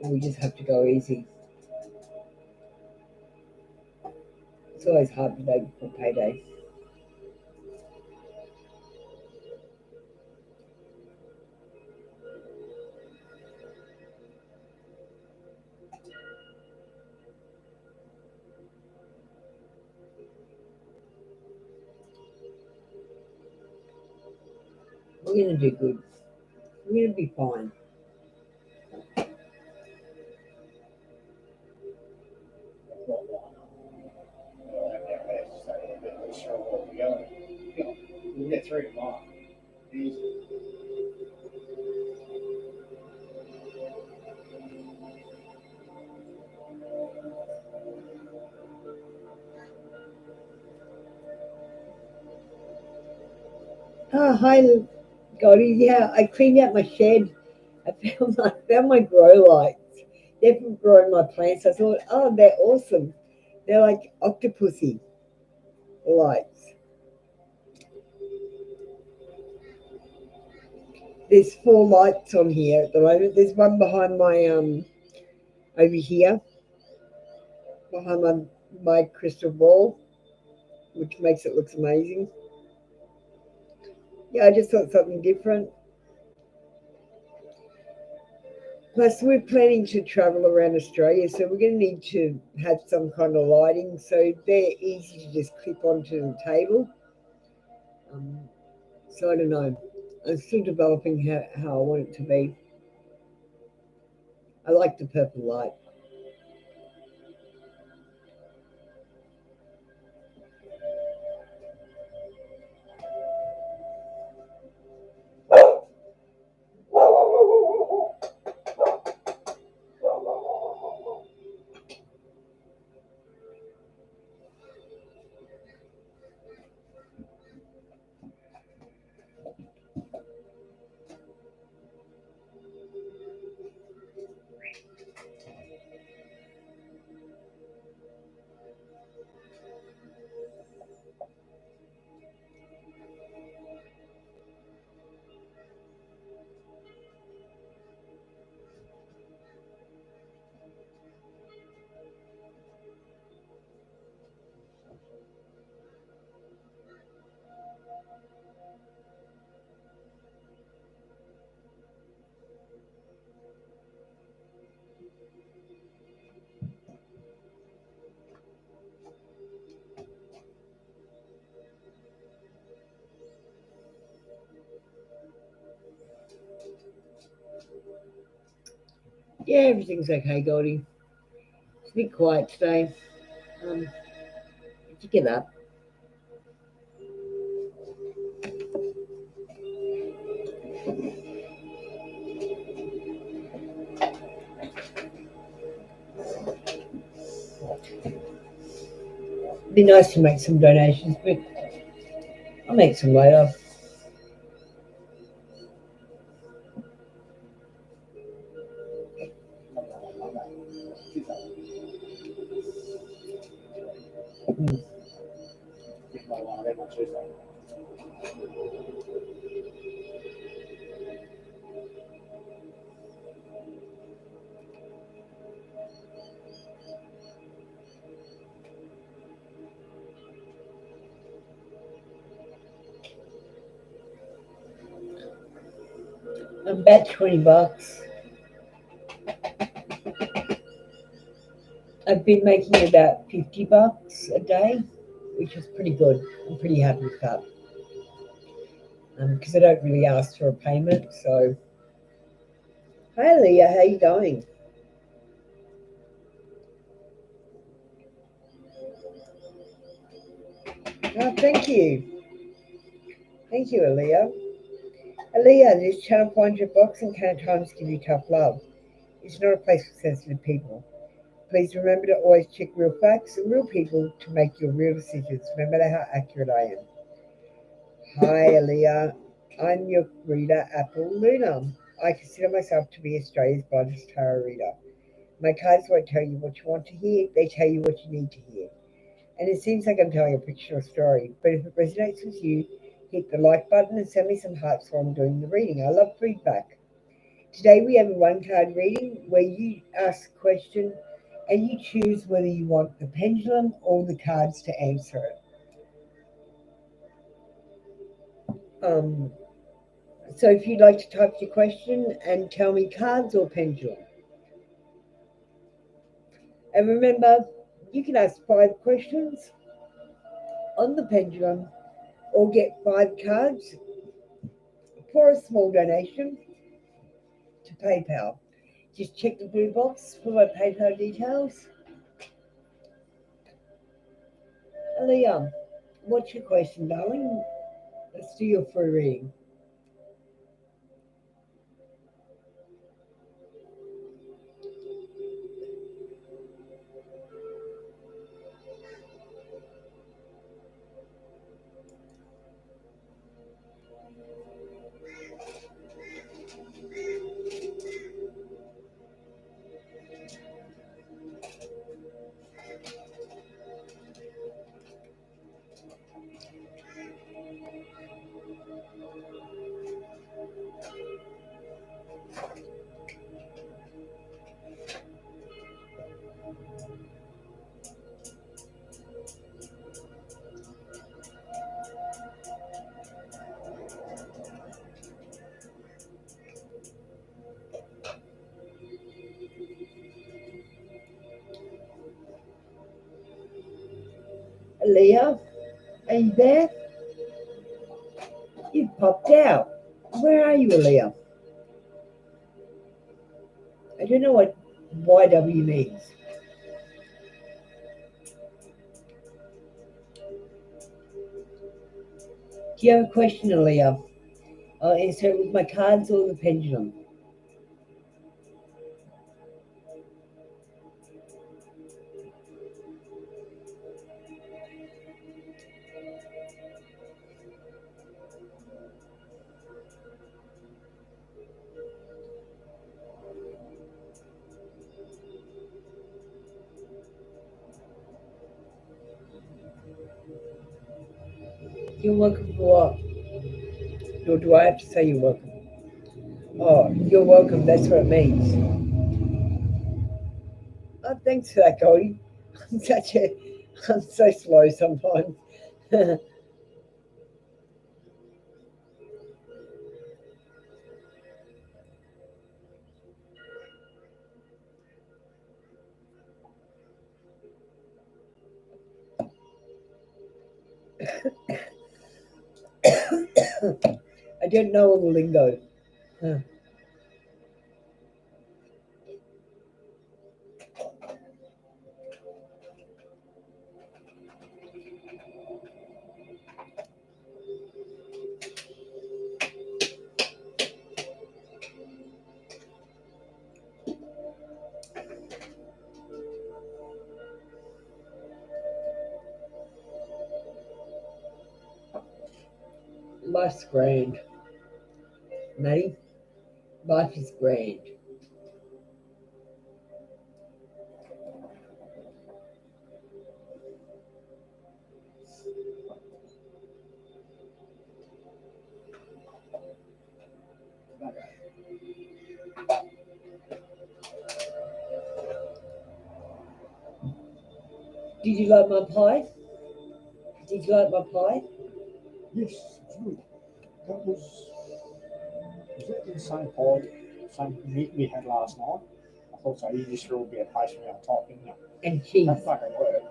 And we just have to go easy. It's always hard the day before payday. We're going to do good. We're going to be fine. We'll get through tomorrow. Easy. Oh, hi, Goldie. Yeah, I cleaned out my shed. I found my grow lights. They've been growing my plants. I thought, oh, they're awesome. They're like octopusy lights. There's 4 lights on here at the moment. There's one behind my over here, behind my crystal ball, which makes it look amazing. Yeah, I just thought something different. Plus, we're planning to travel around Australia, so we're going to need to have some kind of lighting. So they're easy to just clip onto the table. So I don't know. I'm still developing how I want it to be. I like the purple light. Yeah, everything's okay, Goldie. It's a bit quiet today. Did you get up? It'd be nice to make some donations, but I'll make some later. About $20. I've been making about $50 a day, which is pretty good. I'm pretty happy with that. Because I don't really ask for a payment. So, hi Leah, how you going? Oh, thank you, Leah. Aaliyah, this channel finds your box and can at times give you tough love. It's not a place for sensitive people. Please remember to always check real facts and real people to make your real decisions, no matter how accurate I am. Hi, Aaliyah. I'm your reader, Apple Luna. I consider myself to be Australia's bluntest tarot reader. My cards won't tell you what you want to hear, they tell you what you need to hear. And it seems like I'm telling a fictional story, but if it resonates with you, hit the like button and send me some hearts while I'm doing the reading. I love feedback. Today we have a one card reading where you ask a question and you choose whether you want the pendulum or the cards to answer it. So if you'd like to type your question and tell me cards or pendulum. And remember, you can ask 5 questions on the pendulum or get 5 cards for a small donation to PayPal. Just check the blue box for my PayPal details. Aaliyah, what's your question, darling? Let's do your free reading. Aaliyah, are you there? You've popped out. Where are you, Aaliyah? I don't know what YW means. Do you have a question, Aaliyah? I'll answer it with my cards or the pendulum. You're welcome for what? Or do I have to say you're welcome? Oh, you're welcome. That's what it means. Oh, thanks for that, Goldie. I'm so slow sometimes. I don't know all the lingo. Life's grand. Matty, life is grand. Did you like my pie? Did you like my pie? Yes, it's good. That was that the same pie, same meat we had last night? I thought so. You just threw a bit of pastry on top, didn't you? And cheese. That fucking worked.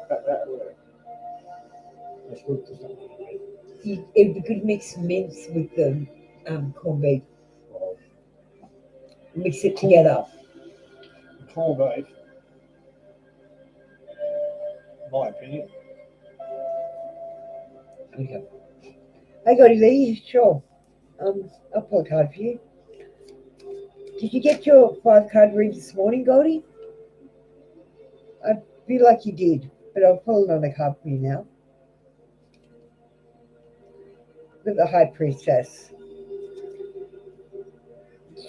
That worked. That's good to stuff. It'd be good mix mince with the corned beef. Well, Mix it together. the corned beef, my opinion. Okay. I got it, Lee. Sure. I'll pull a card for you. Did you get your 5 card read this morning, Goldie? I feel like you did, but I'll pull another card for you now. Look at the High Priestess.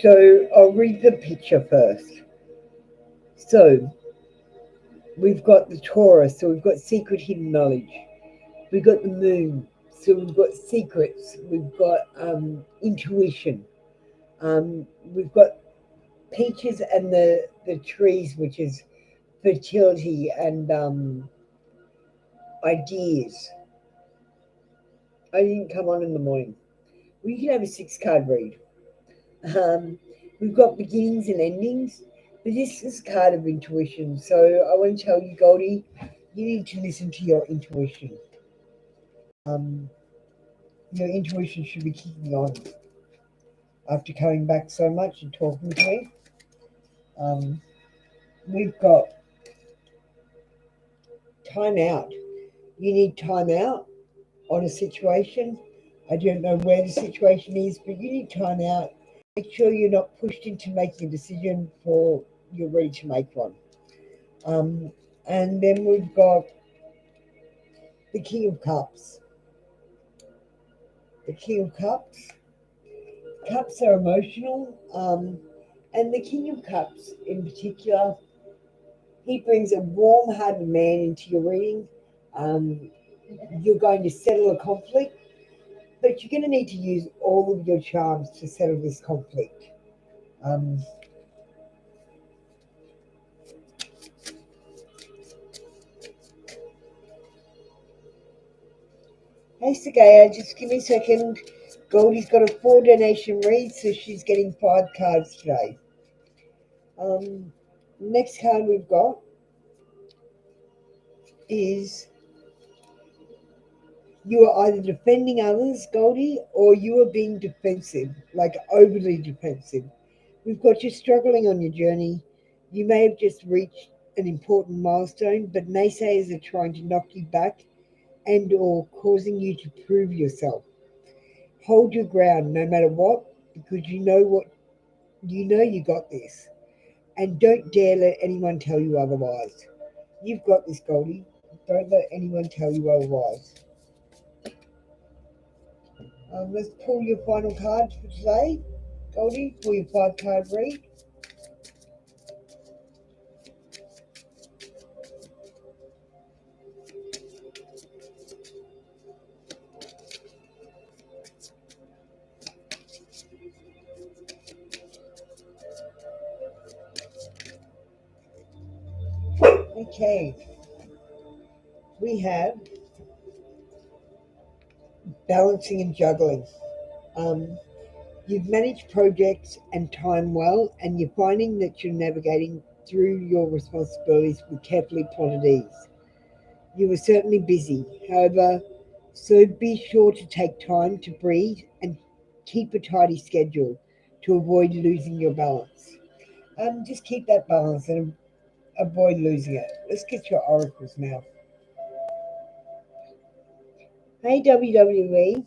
So I'll read the picture first. So we've got the Taurus, so we've got secret hidden knowledge. We've got the Moon, so we've got secrets. We've got intuition. We've got peaches and the trees, which is fertility and ideas. I didn't come on in the morning. We can have a 6 card read. We've got beginnings and endings, but this is a card of intuition. So I want to tell you, Goldie, you need to listen to your intuition. Your intuition should be kicking on after coming back so much and talking to me. We've got time out. You need time out on a situation. I don't know where the situation is, but you need time out. Make sure you're not pushed into making a decision before you're ready to make one. And then we've got the King of Cups. The King of Cups. Cups are emotional. And the King of Cups in particular, he brings a warm-hearted man into your reading. You're going to settle a conflict, but you're going to need to use all of your charms to settle this conflict. Hey, Sagaya, just give me a second. Goldie's got a 4 donation read, so she's getting 5 cards today. Next card we've got is you are either defending others, Goldie, or you are being defensive, like overly defensive. We've got you struggling on your journey. You may have just reached an important milestone, but naysayers are trying to knock you back and or causing you to prove yourself. Hold your ground no matter what, because you know you got this. And don't dare let anyone tell you otherwise. You've got this, Goldie. Don't let anyone tell you otherwise. Let's pull your final cards for today, Goldie, for your 5 card read. Okay, we have balancing and juggling. You've managed projects and time well, and you're finding that you're navigating through your responsibilities with carefully plotted ease. You were certainly busy, however, so be sure to take time to breathe and keep a tidy schedule to avoid losing your balance. Just keep that balance and avoid losing it. Let's get your oracles now. Hey WWE,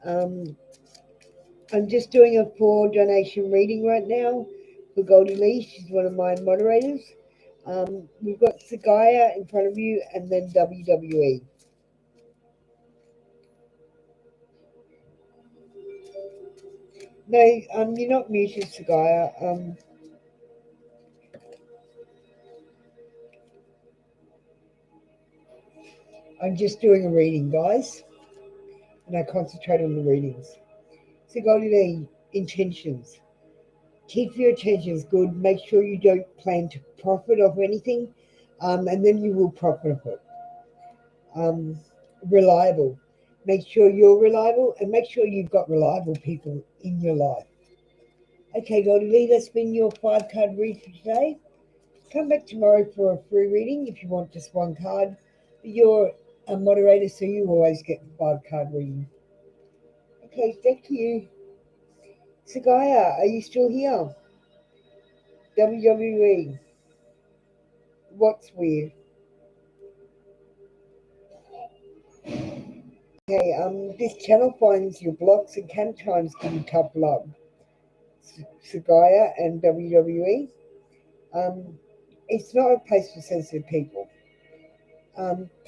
I'm just doing a 4 donation reading right now for Goldie Lee. She's one of my moderators. We've got Sagaya in front of you and then WWE. No, you're not muted, Sagaya. I'm just doing a reading, guys, and I concentrate on the readings. So, Goldie Lee, intentions. Keep your intentions good. Make sure you don't plan to profit off anything, and then you will profit off it. Reliable. Make sure you're reliable and make sure you've got reliable people in your life. Okay, Goldie Lee, that's been your 5 card read for today. Come back tomorrow for a free reading if you want just 1 card. You're a moderator, so you always get the 5 card reading. Okay, thank you. Sagaya, are you still here? WWE. What's weird? Okay, this channel finds your blocks and can at times give you tough love. Sagaya and WWE. It's not a place for sensitive people.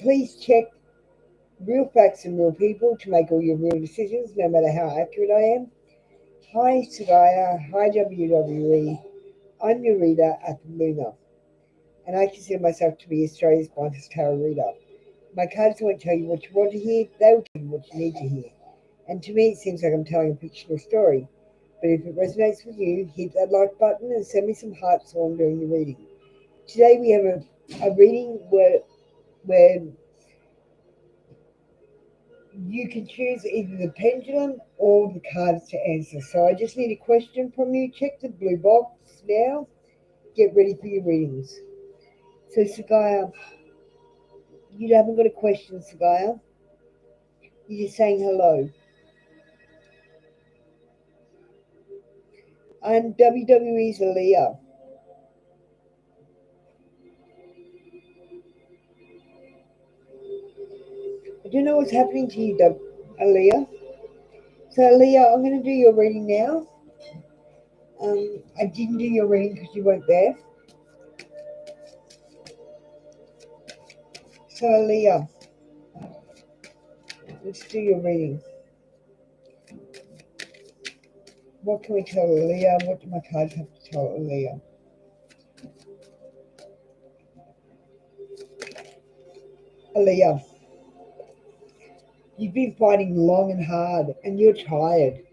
Please check real facts and real people to make all your real decisions, no matter how accurate I am. Hi, Sagaya. Hi, WWE. I'm your reader at Luna, and I consider myself to be Australia's bluntest tarot reader. My cards won't tell you what you want to hear, they will tell you what you need to hear. And to me, it seems like I'm telling a fictional story. But if it resonates with you, hit that like button and send me some hearts while I'm doing the reading. Today we have a reading where you can choose either the pendulum or the cards to answer. So I just need a question from you. Check the blue box now. Get ready for your readings. So Sagaya, you haven't got a question, Sagaya. You're just saying hello. I'm WWE's Aaliyah. I don't know what's happening to you, Aaliyah. So Aaliyah, I'm going to do your reading now. I didn't do your reading because you weren't there. So Aaliyah, let's do your reading. What can we tell Aaliyah? What do my cards have to tell Aaliyah? Aaliyah, you've been fighting long and hard and you're tired.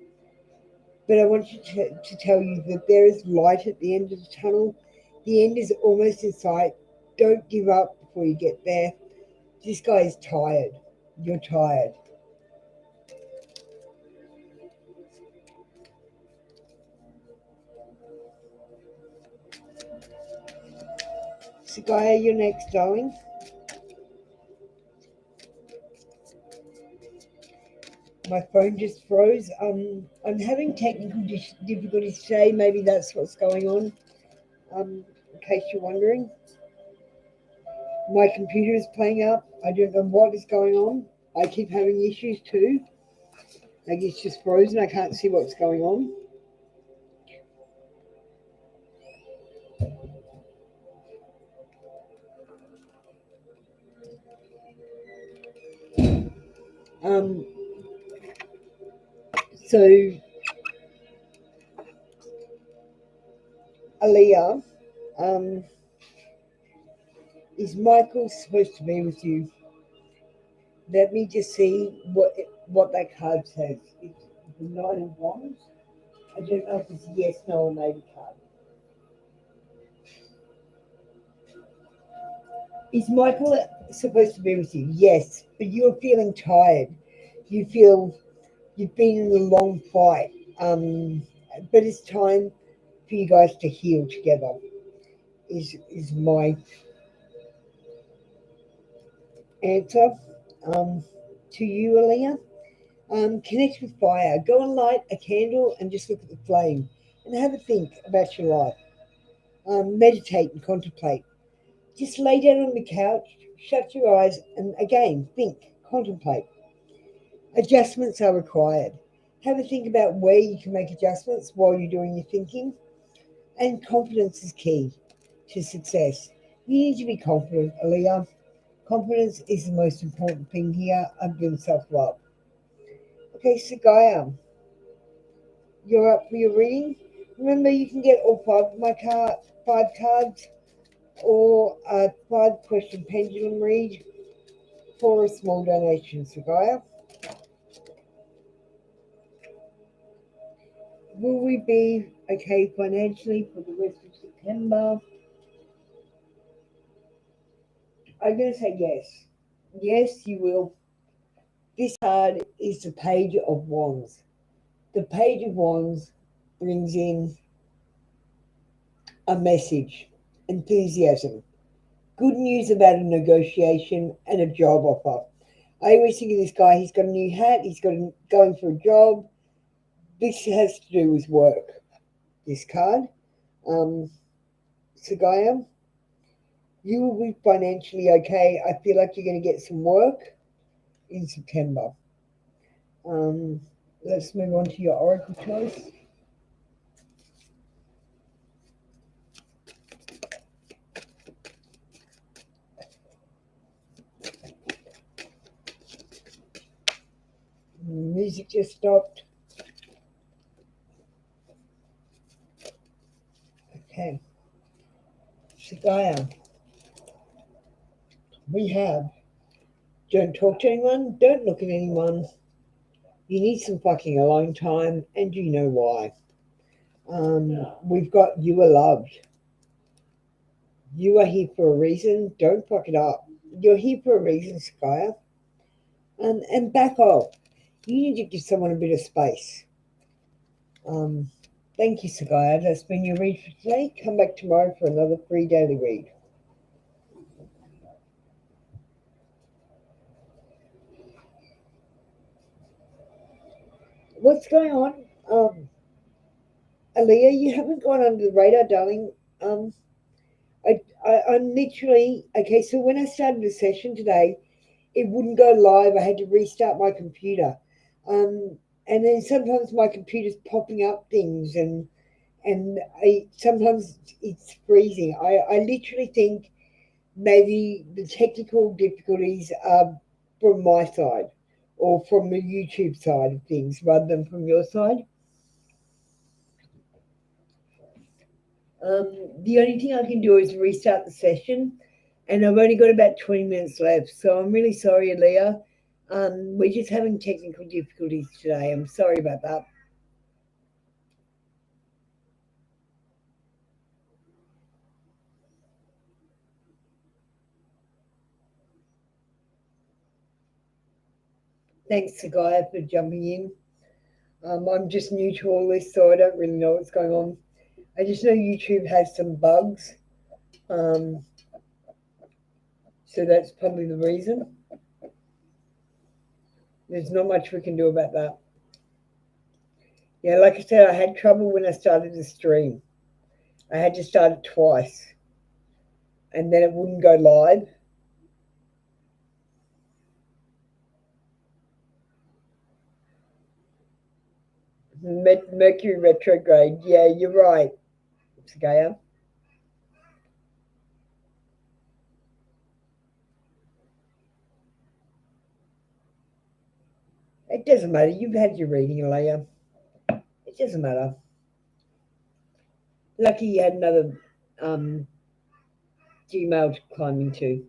But I want you to tell you that there is light at the end of the tunnel. The end is almost in sight. Don't give up before you get there. This guy is tired. You're tired. Sagaya, you're next, darling. My phone just froze. I'm having technical difficulties today. Maybe that's what's going on. In case you're wondering, my computer is playing up. I don't know what is going on. I keep having issues too. Like it's just frozen. I can't see what's going on. Um, so Aaliyah, um, is Michael supposed to be with you? Let me just see what that card says. It's the Nine of Wands. I don't know if it's a yes, no, or maybe card. Is Michael supposed to be with you? Yes, but you're feeling tired. You feel you've been in a long fight. But it's time for you guys to heal together. Is my answer to you, Aaliyah. Connect with fire. Go and light a candle and just look at the flame and have a think about your life. Meditate and contemplate. Just lay down on the couch, shut your eyes, and again, think, contemplate. Adjustments are required. Have a think about where you can make adjustments while you're doing your thinking. And confidence is key to success. You need to be confident, Aaliyah. Confidence is the most important thing here other than self-love. Okay, Sagaya, you're up for your reading. Remember, you can get all five cards or a 5-question pendulum read for a small donation, Sagaya. Will we be okay financially for the rest of September? I'm going to say yes. Yes, you will. This card is the Page of Wands. The Page of Wands brings in a message, enthusiasm, good news about a negotiation and a job offer. I always think of this guy, he's got a new hat, going for a job. This has to do with work, this card. Sagaya, you will be financially okay. I feel like you're going to get some work in September. Um, let's move on to your oracle choice. Music just stopped. Okay. Sagaya, we have don't talk to anyone, don't look at anyone. You need some fucking alone time, and you know why. We've got you are loved. You are here for a reason. Don't fuck it up. You're here for a reason, Skya. And back off. You need to give someone a bit of space. Um, thank you, Sagaya. That's been your read for today. Come back tomorrow for another free daily read. What's going on? Aaliyah, you haven't gone under the radar, darling. Um, I'm literally okay. So when I started the session today, it wouldn't go live. I had to restart my computer, and then sometimes my computer's popping up things, and sometimes it's freezing. I literally think maybe the technical difficulties are from my side or from the YouTube side of things rather than from your side. The only thing I can do is restart the session, and I've only got about 20 minutes left. So I'm really sorry, Aaliyah. We're just having technical difficulties today. I'm sorry about that. Thanks, Sagaya, for jumping in. I'm just new to all this, so I don't really know what's going on. I just know YouTube has some bugs, um, so that's probably the reason. There's not much we can do about that. Yeah, like I said, I had trouble when I started the stream. I had to start it twice, and then it wouldn't go live. Mercury retrograde. Yeah, you're right, Sagaya. It doesn't matter. You've had your reading, Alea. It doesn't matter. Lucky you had another Gmail to climb into.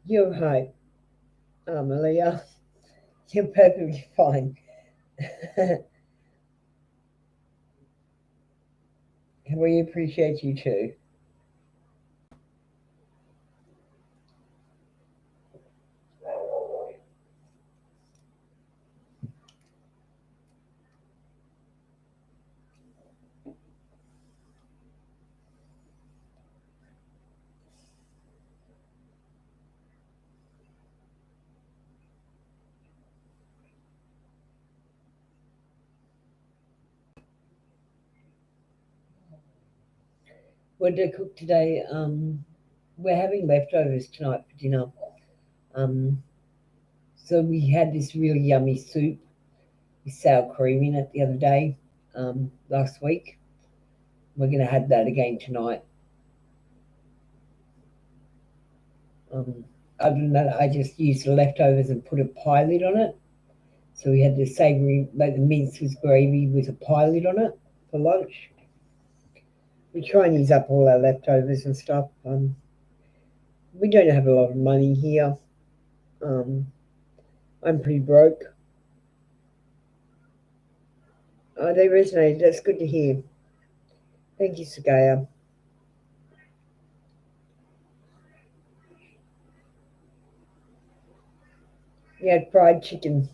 You're right, Alea. You're perfectly fine. We appreciate you too. What did I cook today? We're having leftovers tonight for dinner. So we had this really yummy soup with sour cream in it the other day, last week. We're going to have that again tonight. Other than that, I just used the leftovers and put a pie lid on it. So we had the savoury, like the mince with gravy with a pie lid on it for lunch. We try and use up all our leftovers and stuff. We don't have a lot of money here. I'm pretty broke. Oh, they resonated. That's good to hear. Thank you, Sagaya. We had fried chicken.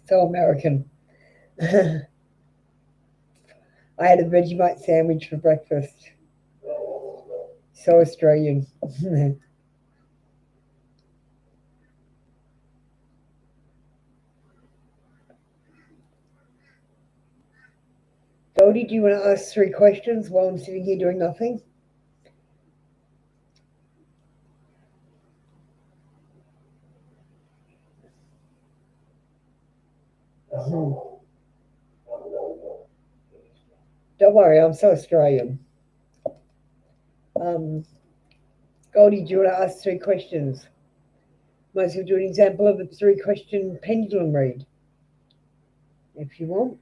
So American. I had a Vegemite sandwich for breakfast. So Australian. Goldie, do you want to ask 3 questions while I'm sitting here doing nothing? Don't worry, I'm so Australian. Goldie, do you want to ask 3 questions? Might as well do an example of a 3-question pendulum read, if you want.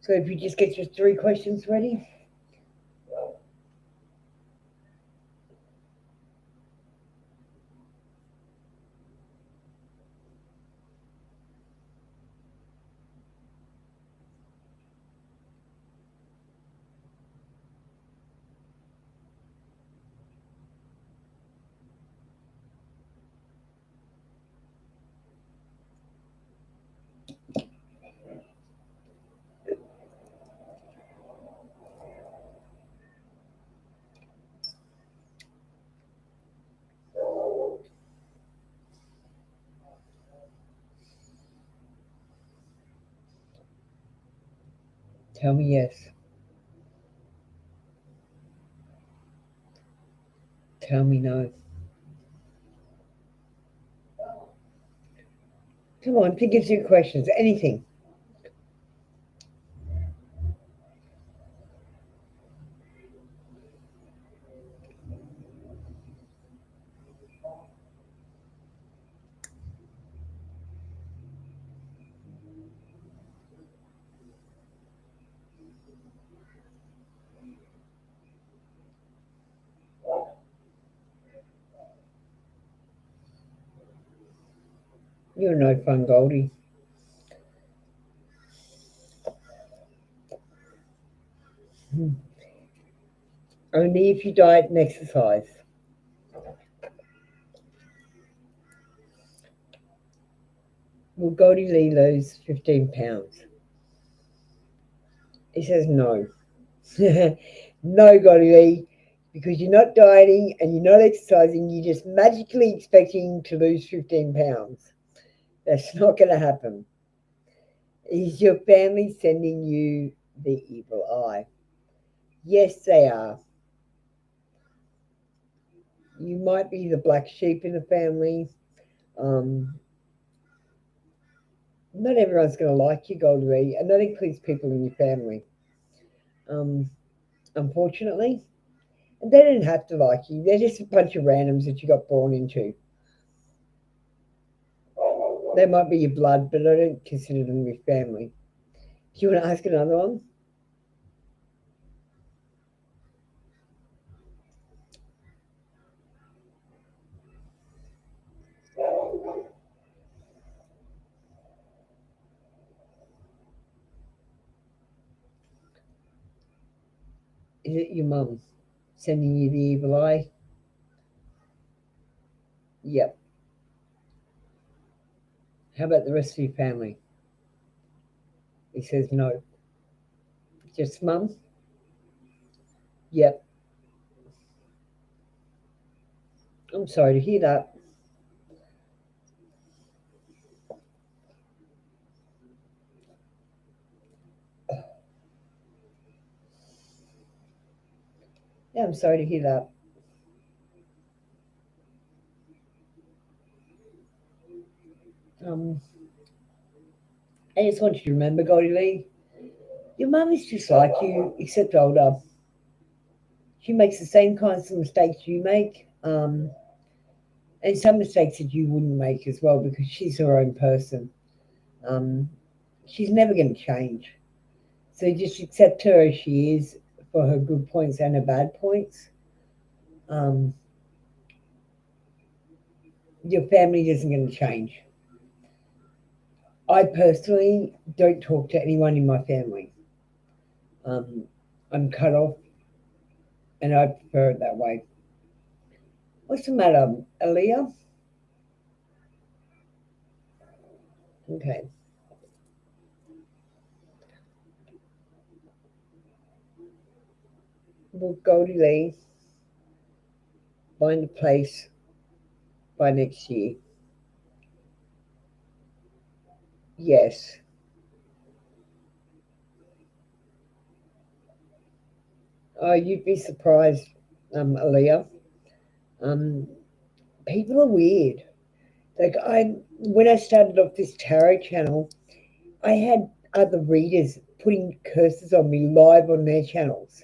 So if you just get your 3 questions ready. Tell me yes. Tell me no. Come on, think of 2 questions. Anything. You're no fun, Goldie. Only if you diet and exercise. Will Goldie Lee lose 15 pounds? He says no. No, Goldie Lee, because you're not dieting and you're not exercising. You're just magically expecting to lose 15 pounds. That's not going to happen. Is your family sending you the evil eye? Yes, they are. You might be the black sheep in the family. Not everyone's going to like you, Goldie, and that includes people in your family. Unfortunately, and they didn't have to like you. They're just a bunch of randoms that you got born into. They might be your blood, but I don't consider them your family. Do you want to ask another one? Is it your mum sending you the evil eye? Yep. How about the rest of your family? He says no. Just mum? Yep. I'm sorry to hear that. Yeah, I'm sorry to hear that. Um, I just want you to remember, Goldie Lee, your mum is just like you, except older. She makes the same kinds of mistakes you make, and some mistakes that you wouldn't make as well because she's her own person. Um, she's never going to change. So just accept her as she is for her good points and her bad points. Um, your family isn't going to change. I personally don't talk to anyone in my family. Um, I'm cut off, and I prefer it that way. What's the matter, Aaliyah? Okay. Well, Goldie Lee, find a place by next year. Yes. Oh, you'd be surprised, Aaliyah. Um, people are weird. Like when I started off this tarot channel, I had other readers putting curses on me live on their channels.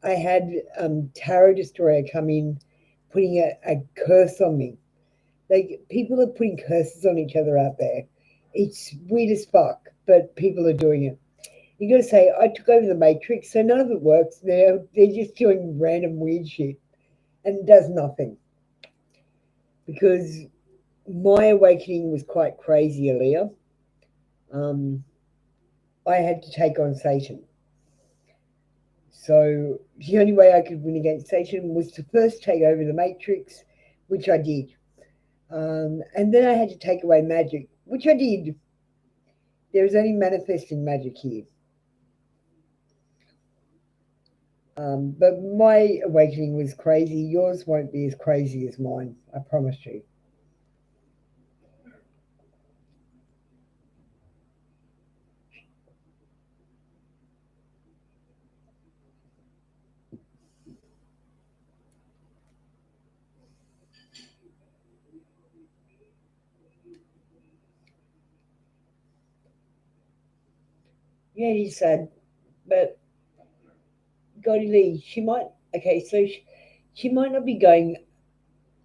I had Tarot Destroyer come in, putting a curse on me. Like people are putting curses on each other out there. It's weird as fuck, but people are doing it. You got to say, I took over the Matrix, so none of it works. They're just doing random weird shit and it does nothing because my awakening was quite crazy, Aaliyah. Um, I had to take on Satan. So the only way I could win against Satan was to first take over the Matrix, which I did. And then I had to take away magic, which I did. There was only manifesting magic here. But my awakening was crazy. Yours won't be as crazy as mine, I promise you. Yeah, you said, but Goldie Lee, she might, okay, so she might not be going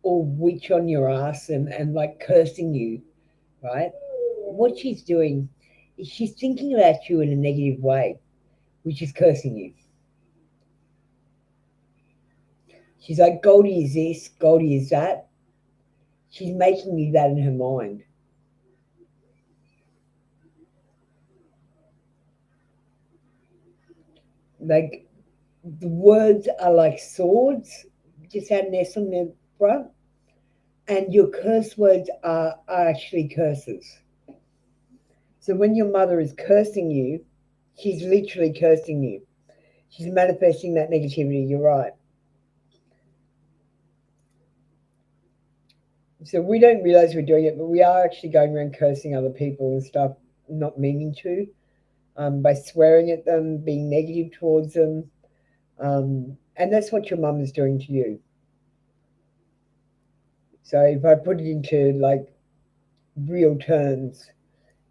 all witch on your ass and like cursing you, right? What she's doing is she's thinking about you in a negative way, which is cursing you. She's like, Goldie is this, Goldie is that. She's making you that in her mind. Like the words are like swords, just had an S on the front, and your curse words are actually curses. So when your mother is cursing you, she's literally cursing you. She's manifesting that negativity. You're right. So we don't realize we're doing it, but we are actually going around cursing other people and stuff, not meaning to, by swearing at them, being negative towards them. And that's what your mum is doing to you. So if I put it into like real terms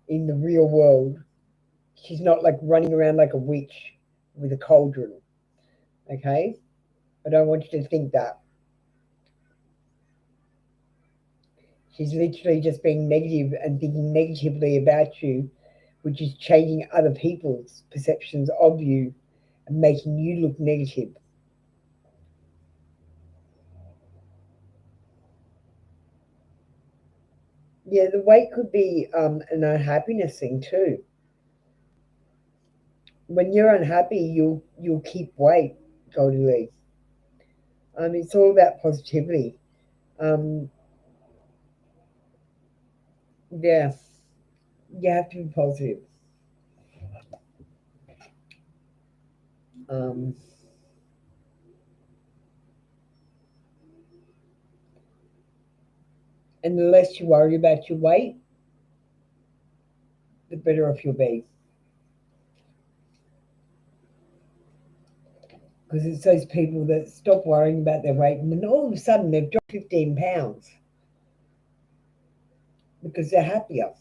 in the real world, she's not like running around like a witch with a cauldron. Okay? I don't want you to think that. She's literally just being negative and thinking negatively about you, which is changing other people's perceptions of you and making you look negative. Yeah, the weight could be an unhappiness thing too. When you're unhappy, you'll keep weight, Goldie Lee. It's all about positivity. Um, yeah, you have to be positive. Um, and the less you worry about your weight, the better off you'll be. because it's those people that stop worrying about their weight and then all of a sudden they've dropped 15 pounds because they're happier.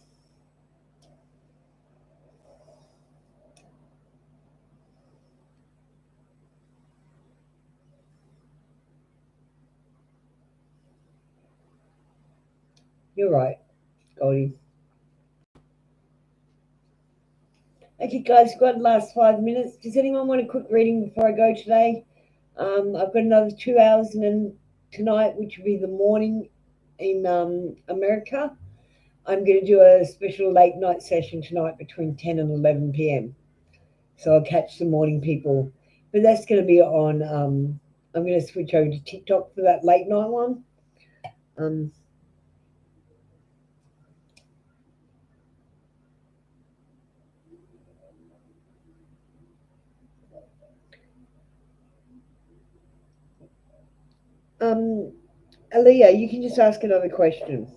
You're right, Goldie. Okay, guys, we've got the last 5 minutes. Does anyone want a quick reading before I go today? I've got another 2 hours and then tonight, which will be the morning in America. I'm going to do a special late night session tonight between 10 and 11 p.m. So I'll catch the morning people. But that's going to be on, I'm going to switch over to TikTok for that late night one. Aaliyah, you can just ask another question.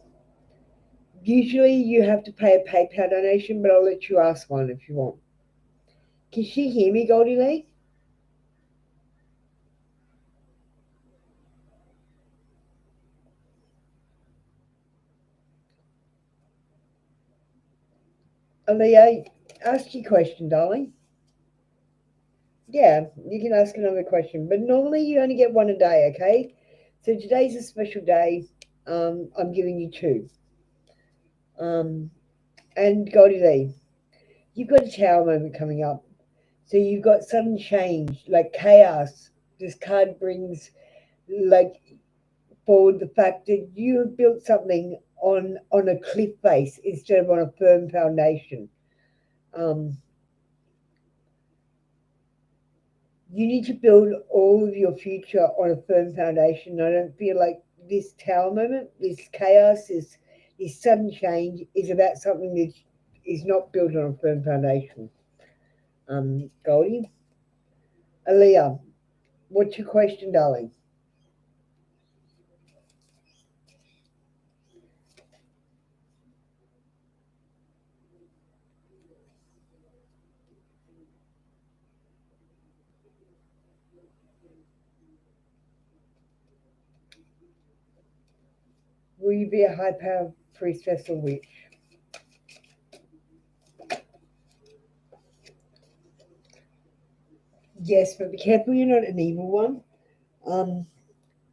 Usually you have to pay a PayPal donation, but I'll let you ask one if you want. Can she hear me, Goldie Lee? Aaliyah, ask your question, darling. Yeah, you can ask another question, but normally you only get one a day, okay? So today's a special day. I'm giving you two. And Goldie Lee, you've got a tower moment coming up. So you've got sudden change, like chaos. This card brings like forward the fact that you have built something on a cliff face instead of on a firm foundation. You need to build all of your future on a firm foundation. I don't feel like this tower moment, this chaos, this sudden change is about something that is not built on a firm foundation. Goldie? Aaliyah, what's your question, darling? Will you be a high power priestess or witch? Yes, but be careful you're not an evil one.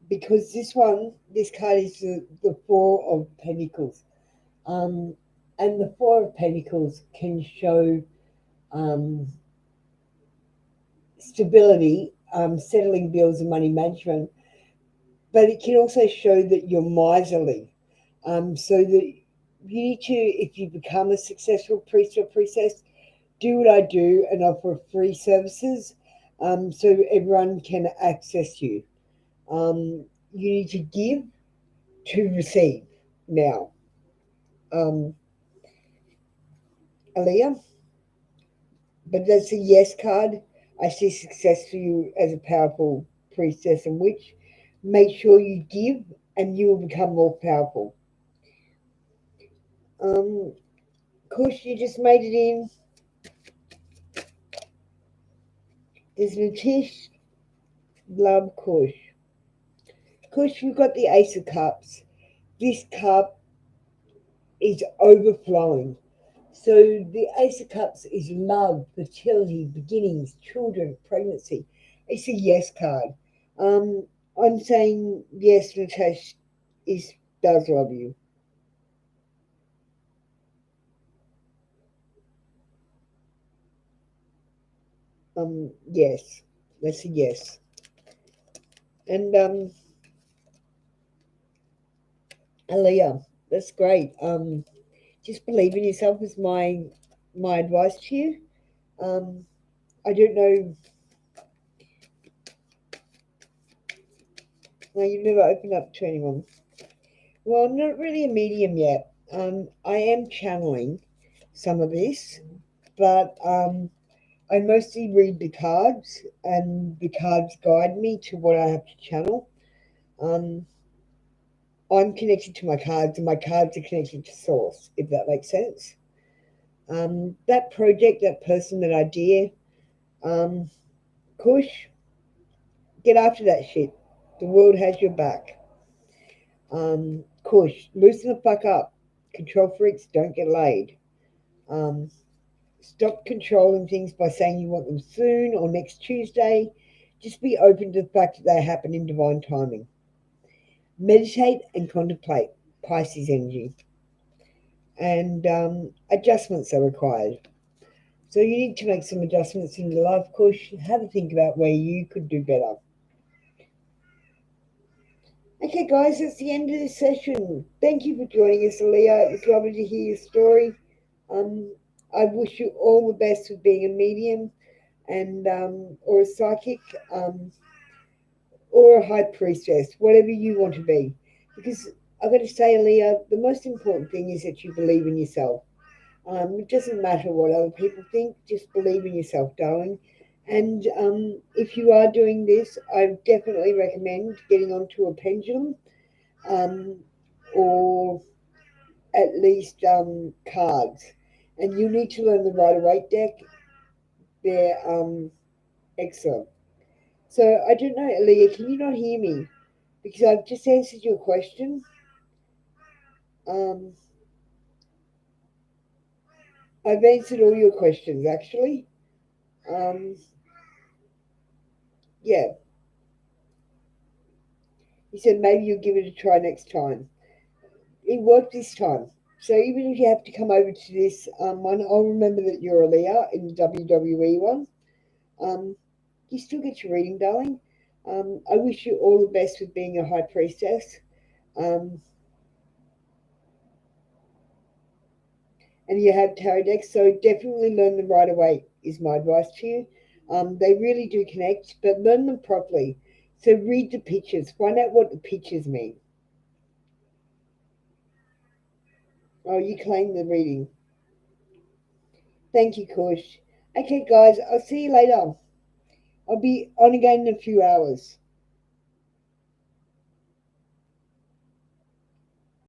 Because this card is the Four of Pentacles. And the Four of Pentacles can show stability, settling bills and money management, but it can also show that you're miserly. So that you need to, if you become a successful priest or priestess, do what I do and offer free services so everyone can access you. You need to give to receive now. Aaliyah, but that's a yes card. I see success for you as a powerful priestess and witch. Make sure you give and you will become more powerful. Kush, you just made it in. There's Natish, love Kush. Kush, you've got the Ace of Cups. This cup is overflowing. So the Ace of Cups is love, fertility, beginnings, children, pregnancy. It's a yes card. I'm saying yes, Natasha does love you. Yes, that's a yes. And Aaliyah, that's great. Just believe in yourself is my advice to you. I don't know. No, you've never opened up to anyone. Well, I'm not really a medium yet. I am channeling some of this, but I mostly read the cards, and the cards guide me to what I have to channel. Um, I'm connected to my cards, and my cards are connected to source, if that makes sense. That project, that person, that idea, Kush, Get after that shit. The world has your back. Kush, loosen the fuck up. Control freaks don't get laid. Um, Stop controlling things by saying you want them soon or next Tuesday. Just be open to the fact that they happen in divine timing. Meditate and contemplate. Pisces energy. And adjustments are required. So you need to make some adjustments in your life, Kush. Have a think about where you could do better. Okay, guys, that's the end of this session. Thank you for joining us, Aaliyah. It's lovely to hear your story. Um, I wish you all the best with being a medium and or a psychic or a high priestess, whatever you want to be. Because I've got to say, Aaliyah, the most important thing is that you believe in yourself. It doesn't matter what other people think, just believe in yourself, darling. And if you are doing this, I definitely recommend getting onto a pendulum um, or at least cards. And you need to learn the Rider Waite deck. They're excellent. So I don't know, Aaliyah, can you not hear me? Because I've just answered your question. Um, I've answered all your questions, actually. Um, yeah, he said maybe you'll give it a try next time. It worked this time. So even if you have to come over to this one, I'll remember that you're a Leah in the WWE one. Um, you still get your reading, darling. I wish you all the best with being a high priestess. Um, and you have tarot decks, so definitely learn them right away, is my advice to you. They really do connect, but learn them properly. So read the pictures, find out what the pictures mean. Oh, you claim the reading. Thank you, Kush. Okay, guys, I'll see you later. I'll be on again in a few hours.